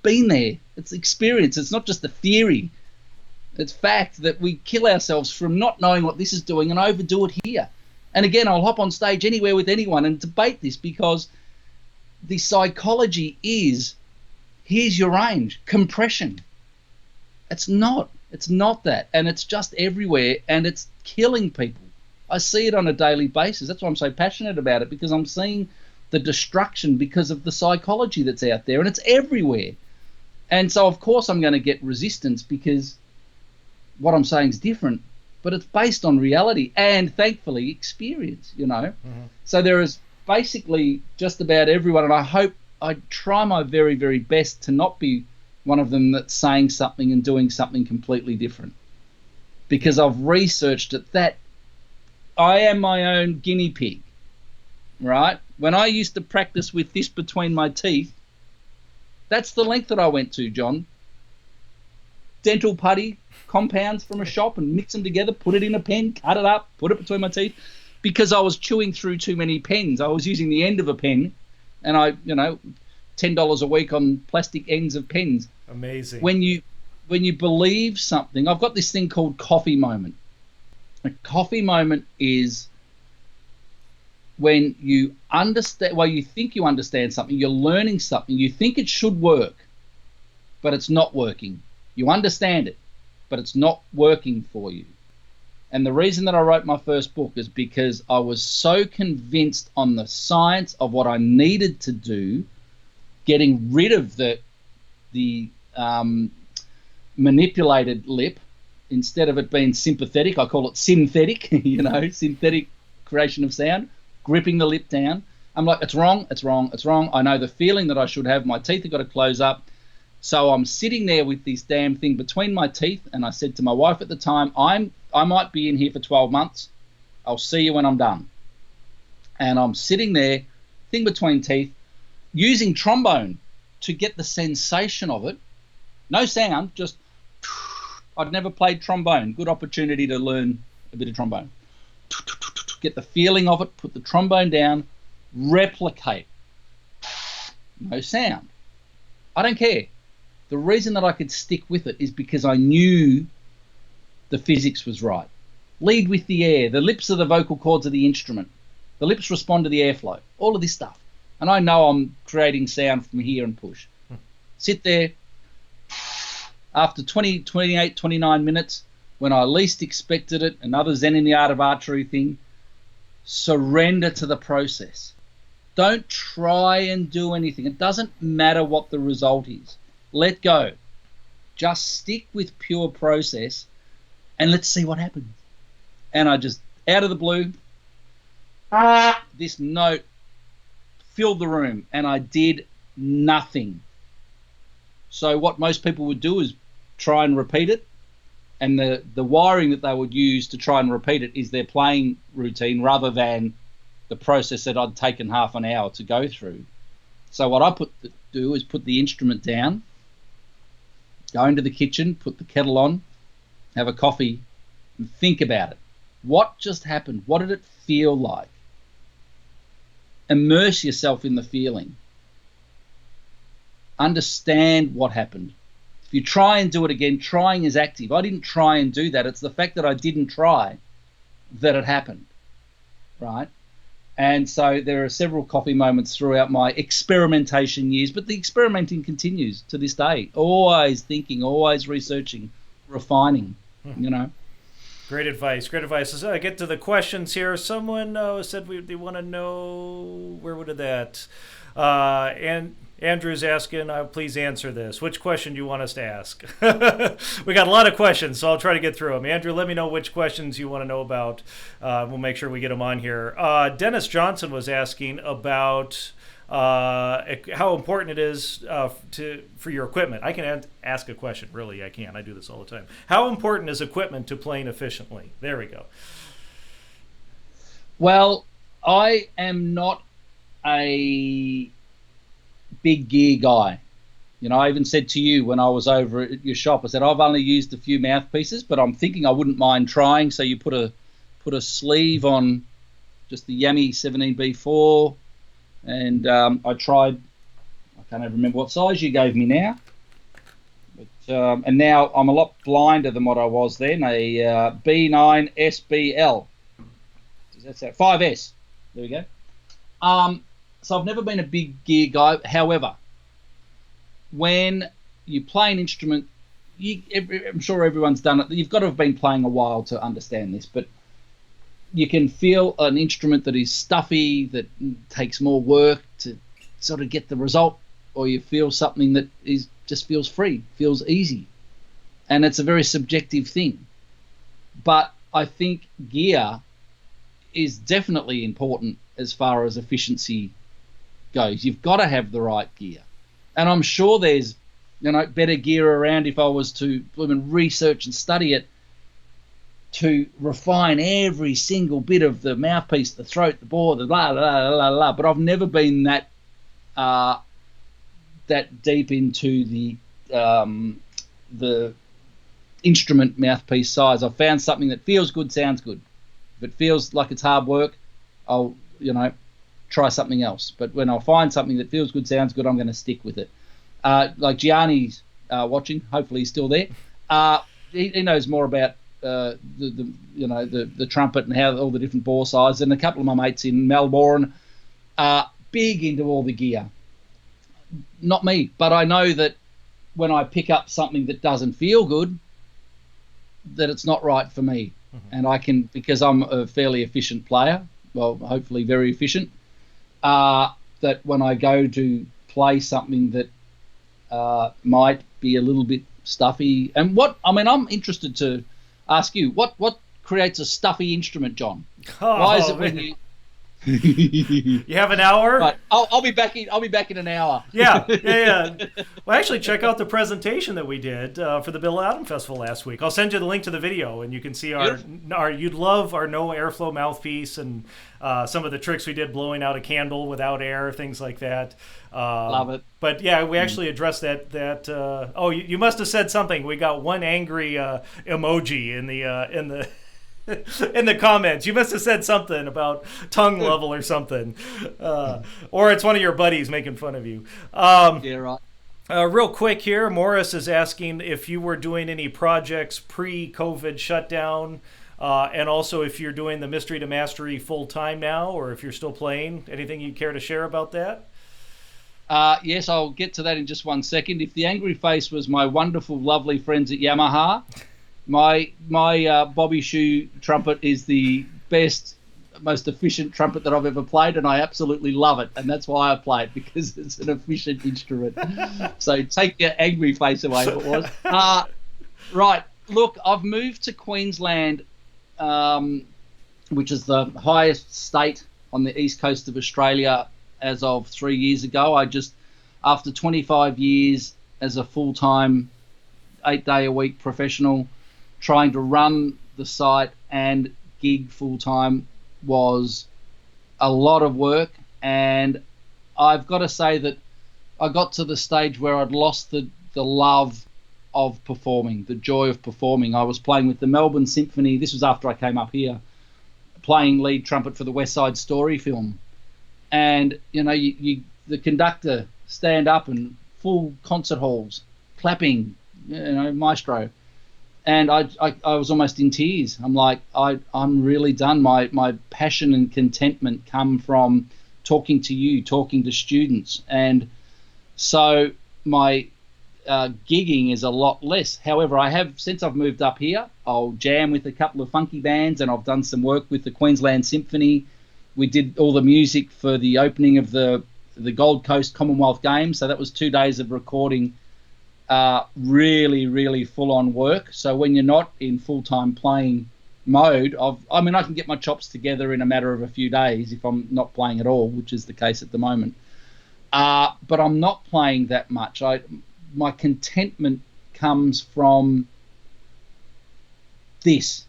been there. It's experience. It's not just a theory. It's fact that we kill ourselves from not knowing what this is doing and overdo it here. And again, I'll hop on stage anywhere with anyone and debate this, because the psychology is, here's your range, compression. It's not that, and it's just everywhere, and it's killing people. I see it on a daily basis. That's why I'm so passionate about it, because I'm seeing the destruction because of the psychology that's out there, and it's everywhere. And so of course I'm going to get resistance, because what I'm saying is different, but it's based on reality and thankfully experience, you know. So there is basically just about everyone, and I try my very, very best to not be one of them that's saying something and doing something completely different, because I've researched it, that I am my own guinea pig, right? When I used to practice with this between my teeth, that's the length that I went to, John. Dental putty compounds from a shop and mix them together, put it in a pen, cut it up, put it between my teeth, because I was chewing through too many pens. I was using the end of a pen, and I, $10 a week on plastic ends of pens. Amazing. When you believe something, I've got this thing called coffee moment. A coffee moment is when you understand, well, you think you understand something, you're learning something, you think it should work, but it's not working. You understand it, but it's not working for you. And the reason that I wrote my first book is because I was so convinced on the science of what I needed to do, getting rid of the manipulated lip. Instead of it being sympathetic, I call it synthetic, synthetic creation of sound, gripping the lip down. I'm like, it's wrong, it's wrong, it's wrong. I know the feeling that I should have. My teeth have got to close up. So I'm sitting there with this damn thing between my teeth, and I said to my wife at the time, I might be in here for 12 months. I'll see you when I'm done. And I'm sitting there, thing between teeth, using trombone to get the sensation of it. No sound, just... I'd never played trombone. Good opportunity to learn a bit of trombone. Get the feeling of it, put the trombone down, replicate. No sound. I don't care. The reason that I could stick with it is because I knew the physics was right. Lead with the air. The lips are the vocal cords of the instrument. The lips respond to the airflow. All of this stuff. And I know I'm creating sound from here and push. Sit there. After 20, 28, 29 minutes, when I least expected it, another Zen in the Art of Archery thing, surrender to the process. Don't try and do anything. It doesn't matter what the result is. Let go. Just stick with pure process and let's see what happens. And I just, out of the blue, this note filled the room and I did nothing. So what most people would do is try and repeat it, and the wiring that they would use to try and repeat it is their playing routine rather than the process that I'd taken half an hour to go through. So what I do is put the instrument down, go into the kitchen, put the kettle on, have a coffee, and think about it. What just happened? What did it feel like? Immerse yourself in the feeling. Understand what happened. If you try and do it again, trying is active. I didn't try and do that. It's the fact that I didn't try that it happened, right? And so there are several coffee moments throughout my experimentation years, but the experimenting continues to this day. Always thinking, always researching, refining, Great advice. Great advice. As I get to the questions here, someone said they want to know, where would it that? And Andrew's asking, please answer this. Which question do you want us to ask? We got a lot of questions, so I'll try to get through them. Andrew, let me know which questions you want to know about. We'll make sure we get them on here. Dennis Johnson was asking about how important it is for your equipment. I can ask a question, really, I can. I do this all the time. How important is equipment to playing efficiently? There we go. Well, I am not a big gear guy. You know, I even said to you when I was over at your shop, I said I've only used a few mouthpieces, but I'm thinking I wouldn't mind trying. So you put a sleeve on just the Yummy 17B4, and I tried. I can't even remember what size you gave me now, but and now I'm a lot blinder than what I was then. A B9 SBL. That's that 5S. There we go. So I've never been a big gear guy. However, when you play an instrument, I'm sure everyone's done it. You've got to have been playing a while to understand this, but you can feel an instrument that is stuffy, that takes more work to sort of get the result, or you feel something that just feels free, feels easy. And it's a very subjective thing. But I think gear is definitely important as far as efficiency goes. You've got to have the right gear. And I'm sure there's, better gear around if I was to research and study it, to refine every single bit of the mouthpiece, the throat, the bore, the blah, blah, blah, blah. But I've never been that deep into the instrument mouthpiece size. I've found something that feels good, sounds good. If it feels like it's hard work, I'll, try something else. But when I find something that feels good, sounds good, I'm going to stick with it. Like Gianni's watching, hopefully he's still there. He knows more about the trumpet and how all the different bore sizes. And a couple of my mates in Melbourne are big into all the gear. Not me, but I know that when I pick up something that doesn't feel good, that it's not right for me. And I can, because I'm a fairly efficient player, well, hopefully very efficient, that when I go to play something that might be a little bit stuffy, and I'm interested to ask you, what creates a stuffy instrument, John? Why is it when you... You have an hour? Right. I'll be back in an hour. Yeah. Well, actually, check out the presentation that we did for the Bill Adam Festival last week. I'll send you the link to the video, and you can see you'd love our no airflow mouthpiece and some of the tricks we did blowing out a candle without air, things like that. Love it. But yeah, we actually addressed that. You must have said something. We got one angry emoji in the in the comments. You must have said something about tongue level or something, or it's one of your buddies making fun of you. Yeah, right. Real quick here, Morris is asking if you were doing any projects pre-COVID shutdown, and also if you're doing the Mystery to Mastery full time now, or if you're still playing. Anything you care to share about that? Yes, I'll get to that in just 1 second. If the angry face was my wonderful, lovely friends at Yamaha, my Bobby Shoe trumpet is the best, most efficient trumpet that I've ever played, and I absolutely love it, and that's why I play it, because it's an efficient instrument. So take your angry face away if it was. Right, look, I've moved to Queensland, which is the highest state on the east coast of Australia, as of 3 years ago. After 25 years as a full-time, 8-day-a-week professional, trying to run the site and gig full-time was a lot of work. And I've got to say that I got to the stage where I'd lost the love of performing, the joy of performing. I was playing with the Melbourne Symphony. This was after I came up here, playing lead trumpet for the West Side Story film. And, the conductor stand up in full concert halls, clapping, maestro. And I was almost in tears. I'm like, I'm really done. My passion and contentment come from talking to you, talking to students. And so my gigging is a lot less. However, since I've moved up here, I'll jam with a couple of funky bands, and I've done some work with the Queensland Symphony. We did all the music for the opening of the the Gold Coast Commonwealth Games. So that was 2 days of recording, really, really full-on work. So when you're not in full-time playing mode, I can get my chops together in a matter of a few days if I'm not playing at all, which is the case at the moment. But I'm not playing that much. My contentment comes from this.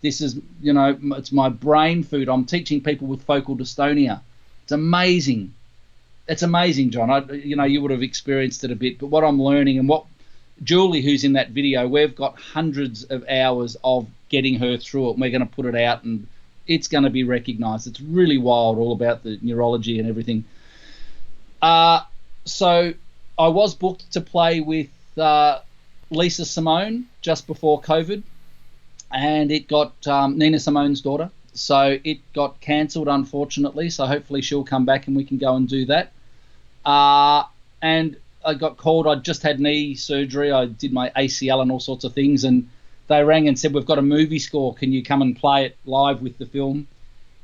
This is, it's my brain food. I'm teaching people with focal dystonia. It's amazing. It's amazing, John. You would have experienced it a bit, but what I'm learning, and what Julie, who's in that video, we've got hundreds of hours of getting her through it, and we're going to put it out, and it's going to be recognized. It's really wild, all about the neurology and everything. So I was booked to play with Lisa Simone just before COVID, and it got Nina Simone's daughter. So it got cancelled, unfortunately. So hopefully she'll come back and we can go and do that. And I got called. I just had knee surgery. I did my ACL and all sorts of things, and they rang and said, we've got a movie score. Can you come and play it live with the film?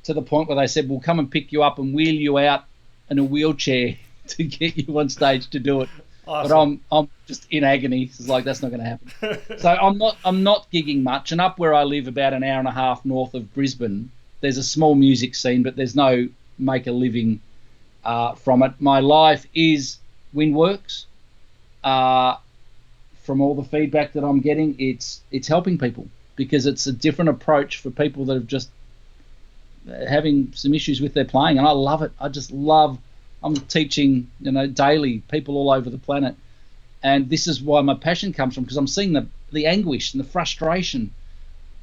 To the point where they said, we'll come and pick you up and wheel you out in a wheelchair to get you on stage to do it. Awesome. But I'm just in agony. It's like, that's not going to happen. So I'm not gigging much. And up where I live, about an hour and a half north of Brisbane, there's a small music scene, but there's no make a living from it. My life is Windworks. From all the feedback that I'm getting, it's helping people, because it's a different approach for people that have just having some issues with their playing, and I love it. I'm teaching, daily, people all over the planet, and this is why my passion comes from, because I'm seeing the anguish and the frustration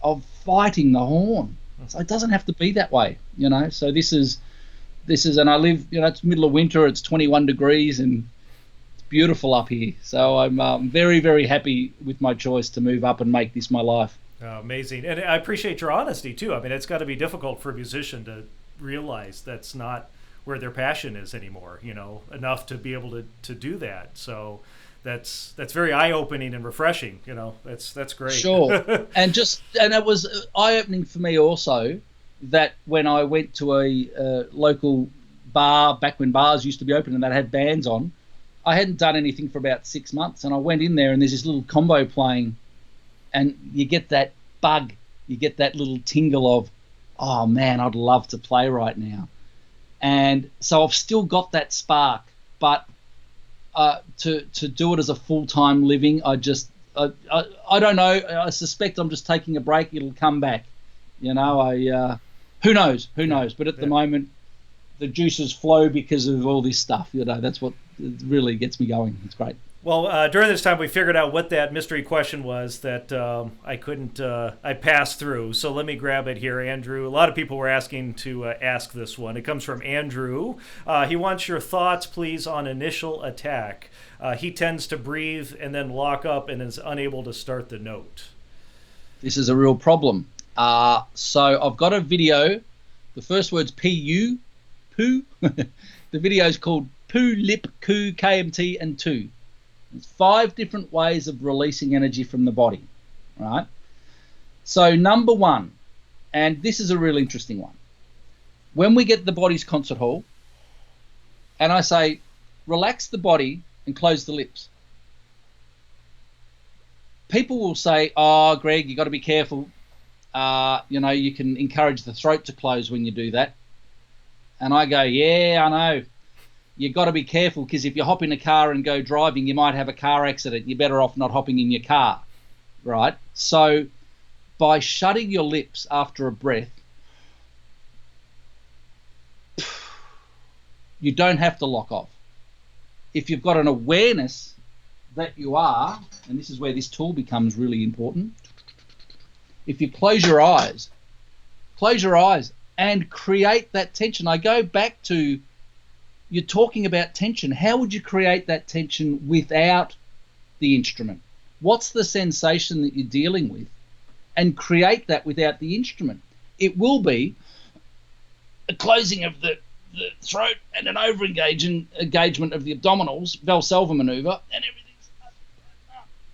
of fighting the horn. So it doesn't have to be that way, So this is, and I live, it's middle of winter, it's 21 degrees, and it's beautiful up here. So I'm very, very happy with my choice to move up and make this my life. Oh, amazing. And I appreciate your honesty too. I mean, it's got to be difficult for a musician to realize that's not where their passion is anymore, enough to be able to do that. So that's very eye-opening and refreshing, that's great. Sure. and it was eye-opening for me also that when I went to a local bar, back when bars used to be open and that had bands on, I hadn't done anything for about 6 months, and I went in there and there's this little combo playing, and you get that bug, you get that little tingle of, oh man, I'd love to play right now. And so I've still got that spark, but to do it as a full-time living, I don't know. I suspect I'm just taking a break. It'll come back. Who knows? But at the moment, the juices flow because of all this stuff. That's what really gets me going. It's great. Well, during this time, we figured out what that mystery question was that I passed through. So let me grab it here, Andrew. A lot of people were asking to ask this one. It comes from Andrew. He wants your thoughts, please, on initial attack. He tends to breathe and then lock up and is unable to start the note. This is a real problem. So I've got a video. The first word's P-U, poo. The video is called Poo, Lip, Coo, KMT, and 2. There's 5 different ways of releasing energy from the body, right? So number 1, and this is a real interesting one. When we get the body's concert hall, and I say, relax the body and close the lips. People will say, oh, Greg, you got to be careful. You can encourage the throat to close when you do that. And I go, yeah, I know. You've got to be careful, because if you hop in a car and go driving, you might have a car accident. You're better off not hopping in your car, right? So by shutting your lips after a breath, you don't have to lock off. If you've got an awareness that you are, and this is where this tool becomes really important, if you close your eyes and create that tension. I go back to, you're talking about tension. How would you create that tension without the instrument? What's the sensation that you're dealing with? And create that without the instrument. It will be a closing of the throat and an over-engagement of the abdominals, Valsalva maneuver, and everything's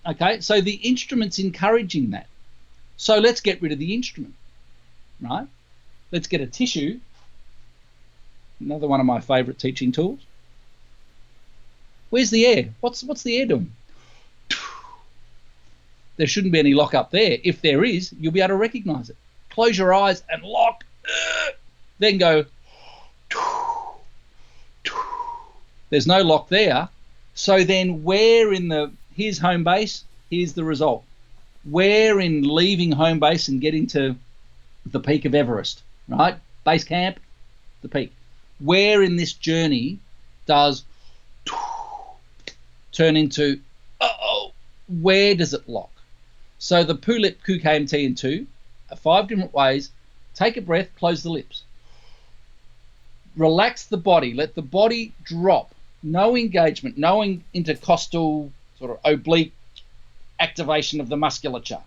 okay. So the instrument's encouraging that. So let's get rid of the instrument, right? Let's get a tissue another one of my favourite teaching tools. Where's the air? What's the air doing? There shouldn't be any lock up there. If there is, you'll be able to recognise it. Close your eyes and lock. Then go. There's no lock there. So then where in here's home base, here's the result. Where in leaving home base and getting to the peak of Everest, right? Base camp, the peak. Where in this journey does turn into, where does it lock? So the Pulip KMT in 2 are 5 different ways. Take a breath, close the lips. Relax the body, let the body drop. No engagement, no intercostal sort of oblique activation of the musculature.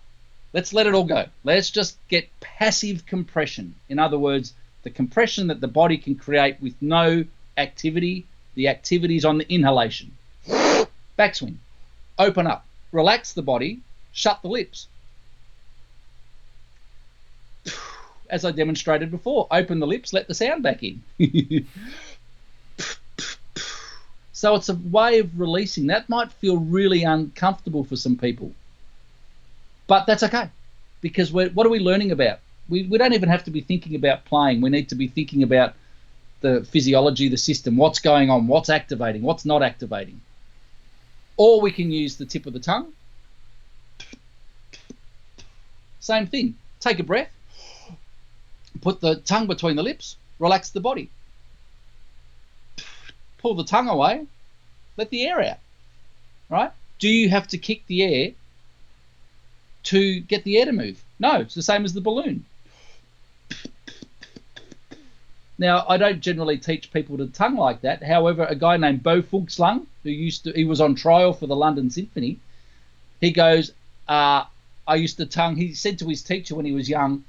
Let's let it all go. Let's just get passive compression. In other words, the compression that the body can create with no activity. The activity is on the inhalation. Backswing. Open up. Relax the body. Shut the lips. As I demonstrated before, open the lips, let the sound back in. So it's a way of releasing. That might feel really uncomfortable for some people. But that's okay, because what are we learning about? We don't even have to be thinking about playing. We need to be thinking about the physiology, the system, what's going on, what's activating, what's not activating. Or we can use the tip of the tongue. Same thing. Take a breath. Put the tongue between the lips. Relax the body. Pull the tongue away. Let the air out. Right? Do you have to kick the air to get the air to move? No, it's the same as the balloon. Now, I don't generally teach people to tongue like that. However, a guy named Bo Fugslang, he was on trial for the London Symphony, he goes, I used to tongue. He said to his teacher when he was young,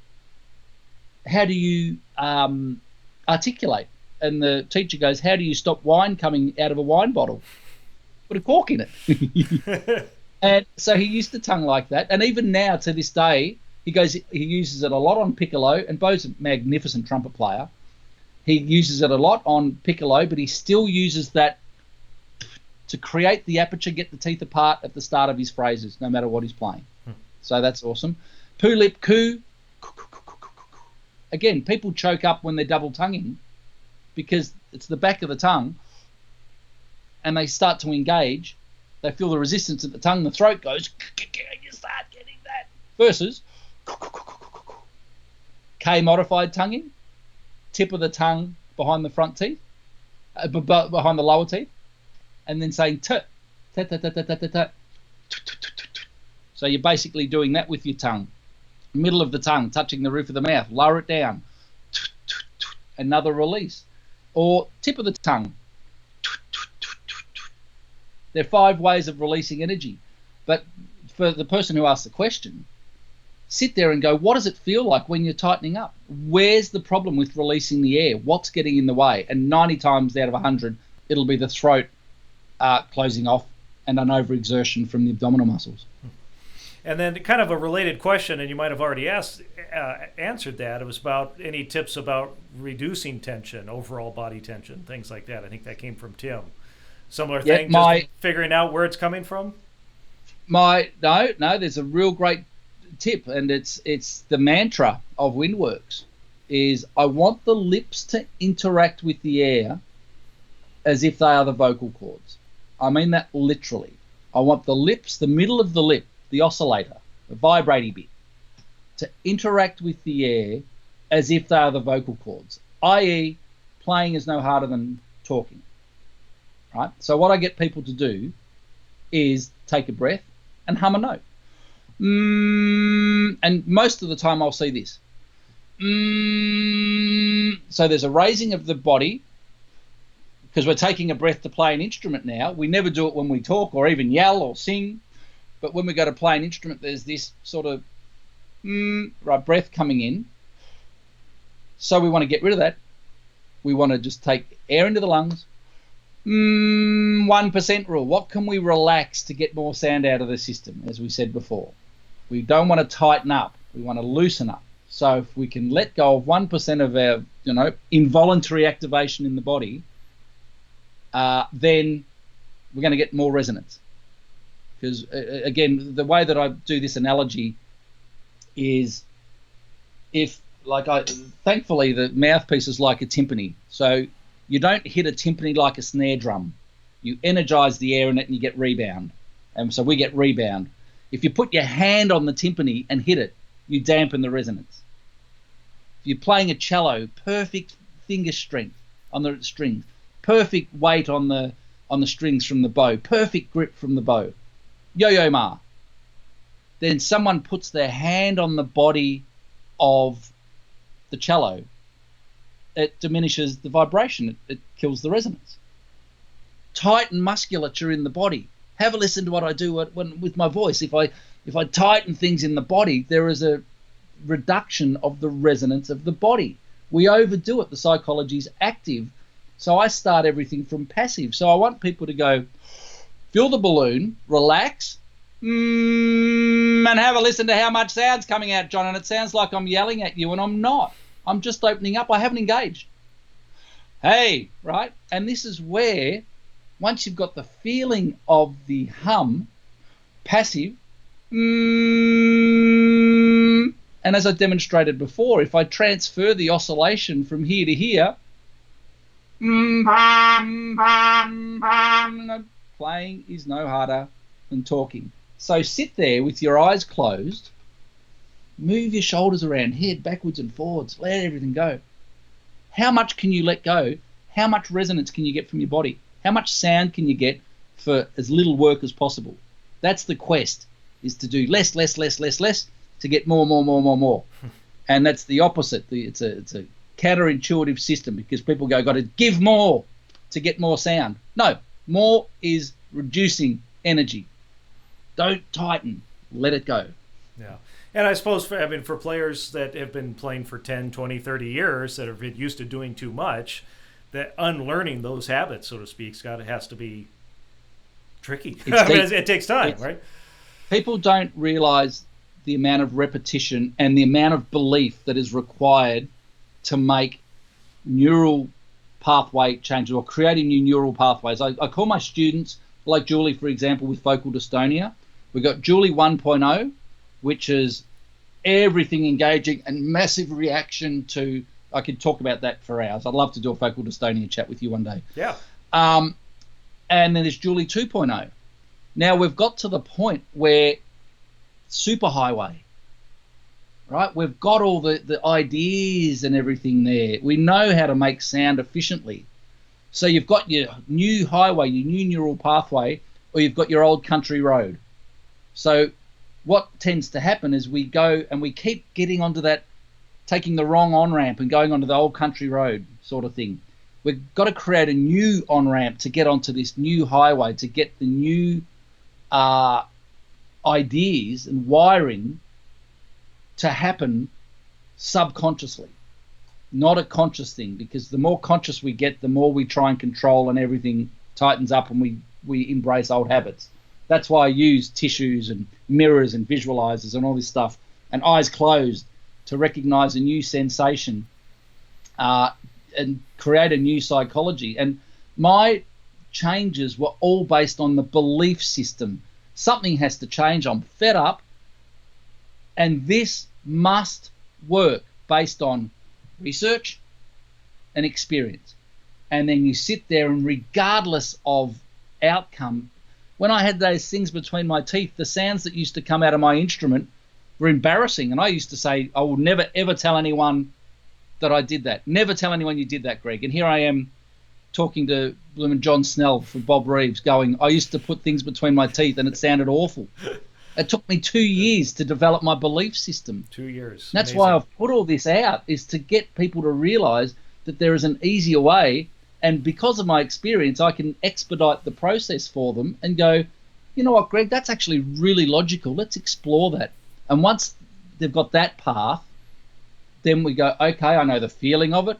how do you articulate? And the teacher goes, how do you stop wine coming out of a wine bottle? Put a cork in it. And so he used to tongue like that. And even now, to this day, he uses it a lot on piccolo. And Bo's a magnificent trumpet player. He uses it a lot on piccolo, but he still uses that to create the aperture, get the teeth apart at the start of his phrases, no matter what he's playing. So that's awesome. Pulip ku. Again, people choke up when they're double tonguing because it's the back of the tongue and they start to engage. They feel the resistance at the tongue, the throat goes, you start getting that. Versus K modified tonguing, tip of the tongue behind the front teeth, behind the lower teeth, and then saying t. So you're basically doing that with your tongue. Middle of the tongue, touching the roof of the mouth, lower it down. Another release. Or tip of the tongue. There are 5 ways of releasing energy. But for the person who asked the question, sit there and go, what does it feel like when you're tightening up? Where's the problem with releasing the air? What's getting in the way? And 90 times out of 100, it'll be the throat closing off and an overexertion from the abdominal muscles. And then kind of a related question, and you might have already answered that. It was about any tips about reducing tension, overall body tension, things like that. I think that came from Tim. Similar thing, just figuring out where it's coming from? No, there's a real great tip, and it's the mantra of Windworks, is I want the lips to interact with the air as if they are the vocal cords. I mean that literally. I want the lips, the middle of the lip, the oscillator, the vibrating bit, to interact with the air as if they are the vocal cords, i.e. playing is no harder than talking, right? So what I get people to do is take a breath and hum a note. And most of the time I'll see this. So there's a raising of the body because we're taking a breath to play an instrument now. We never do it when we talk or even yell or sing. But when we go to play an instrument, there's this sort of breath coming in. So we want to get rid of that. We want to just take air into the lungs. 1% rule. What can we relax to get more sound out of the system, as we said before? We don't want to tighten up. We want to loosen up. So if we can let go of 1% of our involuntary activation in the body, then we're going to get more resonance. Because again, the way that I do this analogy is, thankfully the mouthpiece is like a timpani. So you don't hit a timpani like a snare drum. You energize the air in it and you get rebound. And so we get rebound. If you put your hand on the timpani and hit it, you dampen the resonance. If you're playing a cello, perfect finger strength on the strings, perfect weight on the strings from the bow, perfect grip from the bow. Yo-yo ma. Then someone puts their hand on the body of the cello, it diminishes the vibration. It kills the resonance. Tighten musculature in the body. Have a listen to what I do with my voice. If I tighten things in the body, there is a reduction of the resonance of the body. We overdo it. The psychology is active. So I start everything from passive. So I want people to go, fill the balloon, relax, and have a listen to how much sound's coming out, John. And it sounds like I'm yelling at you, and I'm not. I'm just opening up. I haven't engaged. Hey, right? And this is where, once you've got the feeling of the hum, passive, and as I demonstrated before, if I transfer the oscillation from here to here, playing is no harder than talking. So sit there with your eyes closed, move your shoulders around, head backwards and forwards, let everything go. How much can you let go? How much resonance can you get from your body? How much sound can you get for as little work as possible? That's the quest, is to do less, to get more. And that's the opposite. It's a counterintuitive system, because people go, got to give more to get more sound. No, more is reducing energy. Don't tighten, let it go. Yeah. And I suppose for players that have been playing for 10, 20, 30 years, that have been used to doing too much, that unlearning those habits, so to speak, has to be tricky. It takes time, right? People don't realize the amount of repetition and the amount of belief that is required to make neural pathway changes or creating new neural pathways. I call my students, like Julie, for example, with vocal dystonia. We've got Julie 1.0, which is everything engaging and massive reaction to, I could talk about that for hours. I'd love to do a vocal dystonia chat with you one day. Yeah. And then there's Julie 2.0. Now we've got to the point where superhighway, right? We've got all the ideas and everything there. We know how to make sound efficiently. So you've got your new highway, your new neural pathway, or you've got your old country road. So what tends to happen is we go and we keep getting onto that, taking the wrong on-ramp and going onto the old country road sort of thing. We've got to create a new on-ramp to get onto this new highway, to get the new ideas and wiring to happen subconsciously, not a conscious thing, because the more conscious we get, the more we try and control, and everything tightens up and we embrace old habits. That's why I use tissues and mirrors and visualizers and all this stuff, and eyes closed, to recognize a new sensation and create a new psychology. And my changes were all based on the belief system. Something has to change. I'm fed up. And this must work based on research and experience. And then you sit there, and regardless of outcome, when I had those things between my teeth, the sounds that used to come out of my instrument were embarrassing. And I used to say, I will never, ever tell anyone that I did that. Never tell anyone you did that, Greg. And here I am talking to Bloomin' John Snell for Bob Reeves going, I used to put things between my teeth and it sounded awful. It took me 2 years to develop my belief system. 2 years. That's Amazing. why I've put all this out, is to get people to realize that there is an easier way. And because of my experience, I can expedite the process for them and go, you know what, Greg, that's actually really logical. Let's explore that. And once they've got that path, then we go, okay, I know the feeling of it.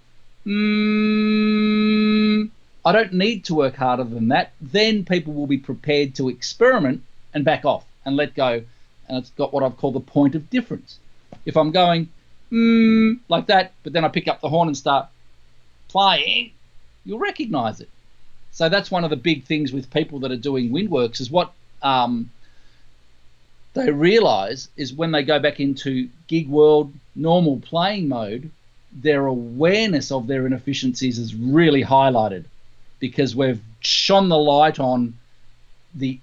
I don't need to work harder than that. Then people will be prepared to experiment and back off and let go. And it's got what I've called the point of difference. If I'm going, like that, but then I pick up the horn and start playing, you'll recognize it. So that's one of the big things with people that are doing windworks is what they realize is when they go back into gig world, normal playing mode, their awareness of their inefficiencies is really highlighted because we've shone the light on the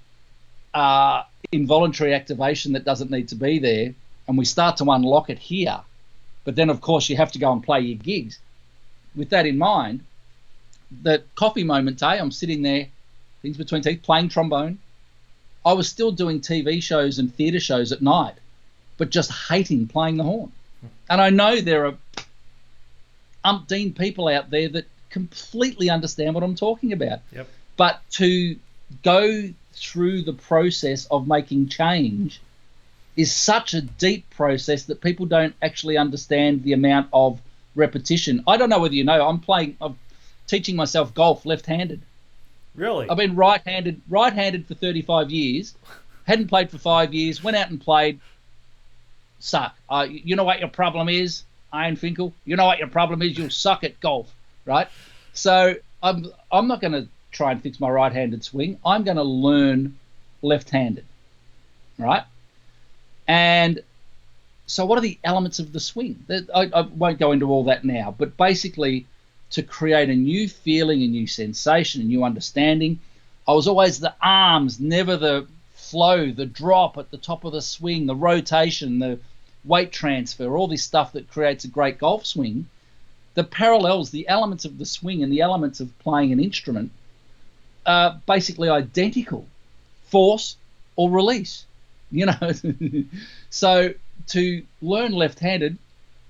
involuntary activation that doesn't need to be there, and we start to unlock it here. But then, of course, you have to go and play your gigs. With that in mind, the coffee moment day, I'm sitting there, things between teeth, playing trombone. I was still doing TV shows and theatre shows at night, but just hating playing the horn. And I know there are umpteen people out there that completely understand what I'm talking about. Yep. But to go through the process of making change is such a deep process that people don't actually understand the amount of repetition. I don't know whether you know, I'm teaching myself golf left-handed. Really? I've been right-handed for 35 years, hadn't played for 5 years, went out and played, suck. You know what your problem is, Iron Finkel? You know what your problem is? You'll suck at golf, right? So I'm not going to try and fix my right-handed swing. I'm going to learn left-handed, right? And so what are the elements of the swing? I won't go into all that now, but basically to create a new feeling, a new sensation, a new understanding. I was always the arms, never the flow, the drop at the top of the swing, the rotation, the weight transfer, all this stuff that creates a great golf swing. The parallels, the elements of the swing and the elements of playing an instrument are basically identical. Force or release, you know. So to learn left-handed,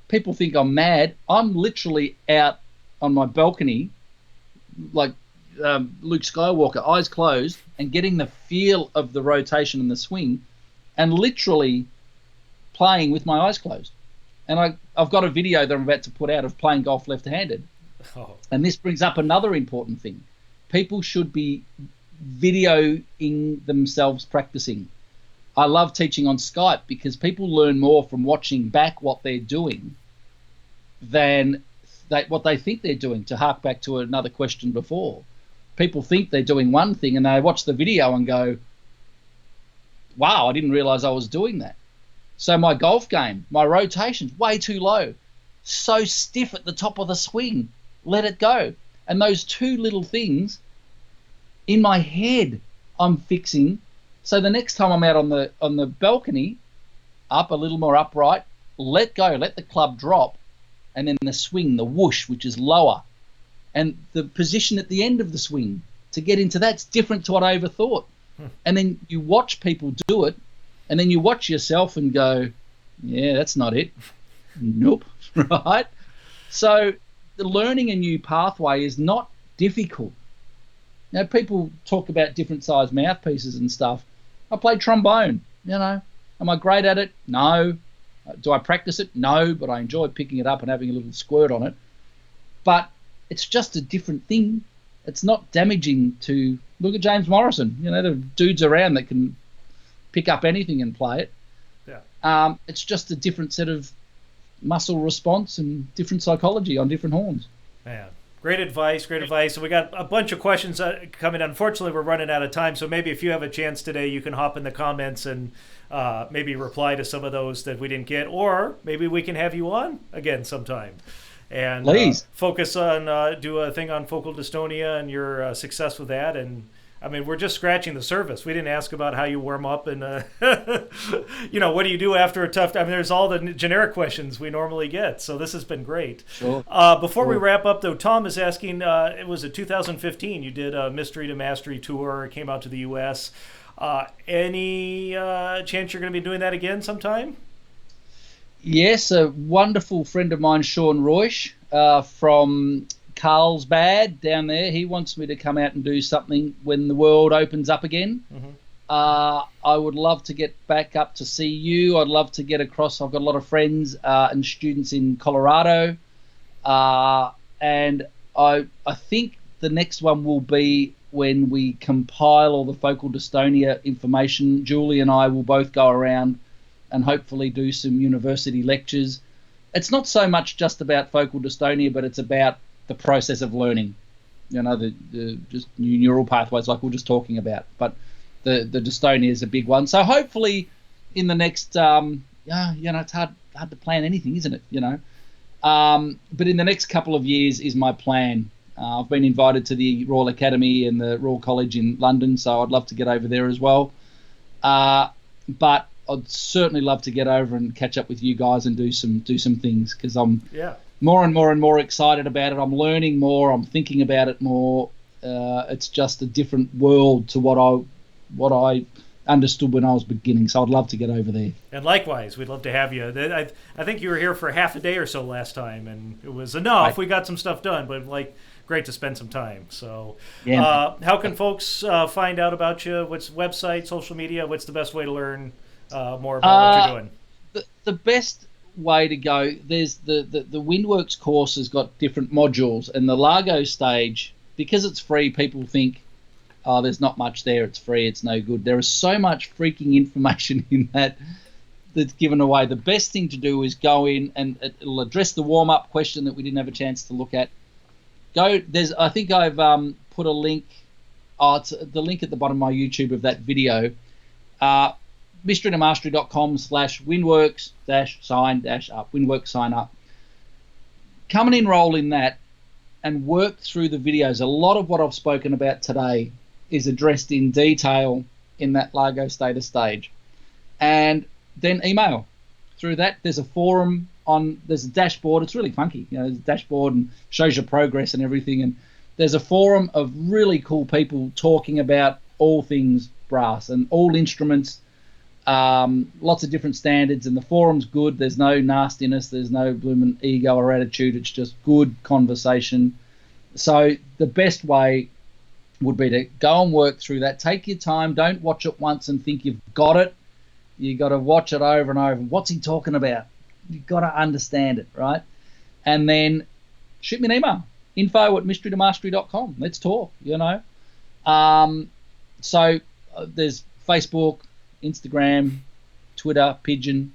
people think I'm mad. I'm literally out on my balcony like Luke Skywalker, eyes closed, and getting the feel of the rotation and the swing, and literally playing with my eyes closed. And I've got a video that I'm about to put out of playing golf left-handed. Oh. And this brings up another important thing. People should be videoing themselves practicing. I love teaching on Skype because people learn more from watching back what they're doing than what they think they're doing. To hark back to another question before, people think they're doing one thing and they watch the video and go, wow, I didn't realize I was doing that. So my golf game, my rotation's way too low, so stiff at the top of the swing, let it go. And those two little things in my head I'm fixing. So the next time I'm out on the balcony, up a little more upright, let go, let the club drop, and then the swing, the whoosh, which is lower, and the position at the end of the swing to get into that's different to what I ever thought. And then you watch people do it, and then you watch yourself and go, yeah, that's not it. Nope, right? So the learning a new pathway is not difficult. Now, people talk about different size mouthpieces and stuff. I play trombone, you know. Am I great at it? No. Do I practice it? No, but I enjoy picking it up and having a little squirt on it. But it's just a different thing. It's not damaging to... Look at James Morrison. You know, there are dudes around that can pick up anything and play it. Yeah. It's just a different set of muscle response and different psychology on different horns. Man. Great advice, great advice. So we got a bunch of questions coming. Unfortunately, we're running out of time. So maybe if you have a chance today, you can hop in the comments and maybe reply to some of those that we didn't get. Or maybe we can have you on again sometime. And focus on, do a thing on focal dystonia and your success with that. And I mean, we're just scratching the surface. We didn't ask about how you warm up and, you know, what do you do after a tough time? I mean, there's all the generic questions we normally get. So this has been great. Sure. Before we wrap up, though, Tom is asking, it was in 2015 you did a Mystery to Mastery tour, came out to the U.S. Any chance you're going to be doing that again sometime? Yes, a wonderful friend of mine, Sean Roysh, from Carlsbad down there, he wants me to come out and do something when the world opens up again. Mm-hmm. I would love to get back up to see you. I'd love to get across. I've got a lot of friends and students in Colorado. And I think the next one will be when we compile all the focal dystonia information. Julie and I will both go around and hopefully do some university lectures. it's not so much just about focal dystonia, but it's about the process of learning. The just new neural pathways like we're just talking about. But the dystonia is a big one. So hopefully in the next, it's hard to plan anything, isn't it? But in the next couple of years is my plan. I've been invited to the Royal Academy and the Royal College in London, so I'd love to get over there as well. But I'd certainly love to get over and catch up with you guys and do some things, because I'm more and more excited about it. I'm learning more. I'm thinking about it more. It's just a different world to what I understood when I was beginning. So I'd love to get over there. And likewise, we'd love to have you. I think you were here for half a day or so last time, and it was enough. We got some stuff done, but great to spend some time. So how can folks find out about you? What's website, social media? What's the best way to learn more about what you're doing? The best way to go, there's the Windworks course has got different modules, and the Largo stage, because it's free, people think, oh, there's not much there, it's free, it's no good. There is so much freaking information in that's given away. The best thing to do is go in, and it'll address the warm-up question that we didn't have a chance to look at. I think I've put a link, it's the link at the bottom of my YouTube of that video, mysterytomastery.com/windworks-sign-up, Windworks sign up. Come and enroll in that and work through the videos. A lot of what I've spoken about today is addressed in detail in that Largo status stage. And then email through that. There's a forum there's a dashboard. It's really funky. There's a dashboard and shows your progress and everything. And there's a forum of really cool people talking about all things brass and all instruments, lots of different standards. And the forum's good. There's no nastiness. There's no blooming ego or attitude. It's just good conversation. So the best way would be to go and work through that. Take your time. Don't watch it once and think you've got it. You got to watch it over and over. What's he talking about? You've got to understand it, right? And then shoot me an email, info@mysterytomastery.com. Let's talk, So there's Facebook, Instagram, Twitter, Pigeon,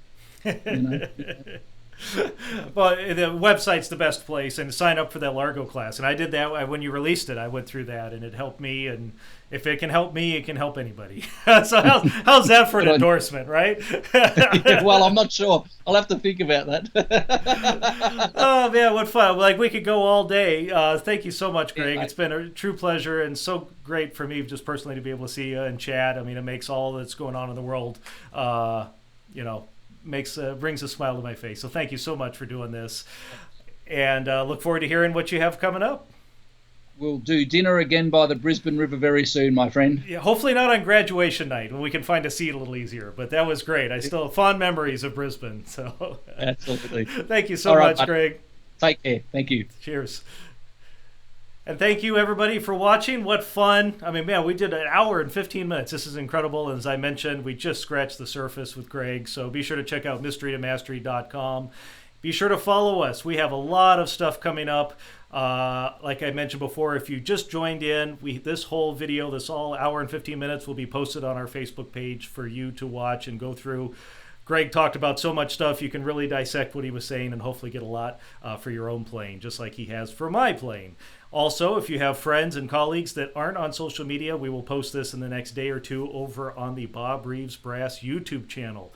Well, the website's the best place, and sign up for that Largo class. And I did that when you released it. I went through that, and it helped me. And if it can help me, it can help anybody. So how's that for an endorsement, right? Well, I'm not sure. I'll have to think about that. Oh man, what fun! We could go all day. Thank you so much, Greg. It's been a true pleasure, and so great for me just personally to be able to see you and chat. I mean, it makes all that's going on in the world, brings a smile to my face. So thank you so much for doing this, and look forward to hearing what you have coming up. We'll do dinner again by the Brisbane River very soon, my friend. Yeah, hopefully not on graduation night when we can find a seat a little easier. But that was great. I still have fond memories of Brisbane. So absolutely. Thank you so much, Greg. Take care. Thank you. Cheers. And thank you, everybody, for watching. What fun. I mean, man, we did an hour and 15 minutes. This is incredible. As I mentioned, we just scratched the surface with Greg. So be sure to check out mysterytomastery.com. Be sure to follow us. We have a lot of stuff coming up. Like I mentioned before, if you just joined in, this whole video, this all hour and 15 minutes will be posted on our Facebook page for you to watch and go through. Greg talked about so much stuff. You can really dissect what he was saying and hopefully get a lot for your own playing, just like he has for my playing. Also, if you have friends and colleagues that aren't on social media, we will post this in the next day or two over on the Bob Reeves Brass YouTube channel.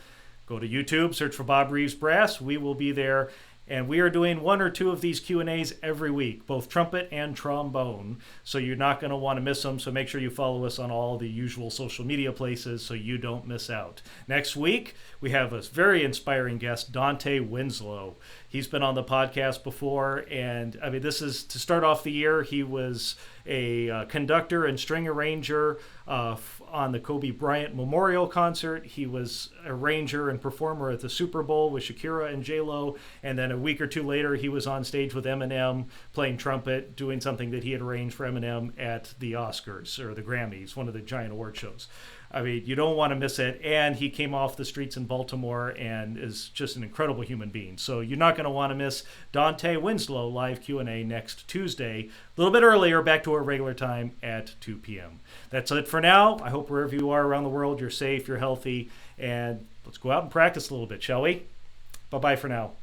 Go to YouTube, search for Bob Reeves Brass. We will be there. And we are doing one or two of these Q&As every week, both trumpet and trombone. So you're not going to want to miss them. So make sure you follow us on all the usual social media places so you don't miss out. Next week, we have a very inspiring guest, Dante Winslow. He's been on the podcast before. And I mean, this is to start off the year. He was a conductor and string arranger on the Kobe Bryant Memorial Concert. He was arranger and performer at the Super Bowl with Shakira and J-Lo. And then a week or two later, he was on stage with Eminem playing trumpet, doing something that he had arranged for Eminem at the Oscars or the Grammys, one of the giant award shows. I mean, you don't want to miss it. And he came off the streets in Baltimore and is just an incredible human being. So you're not going to want to miss Dante Winslow live Q&A next Tuesday, a little bit earlier, back to our regular time at 2 p.m. That's it for now. I hope wherever you are around the world, you're safe, you're healthy, and let's go out and practice a little bit, shall we? Bye-bye for now.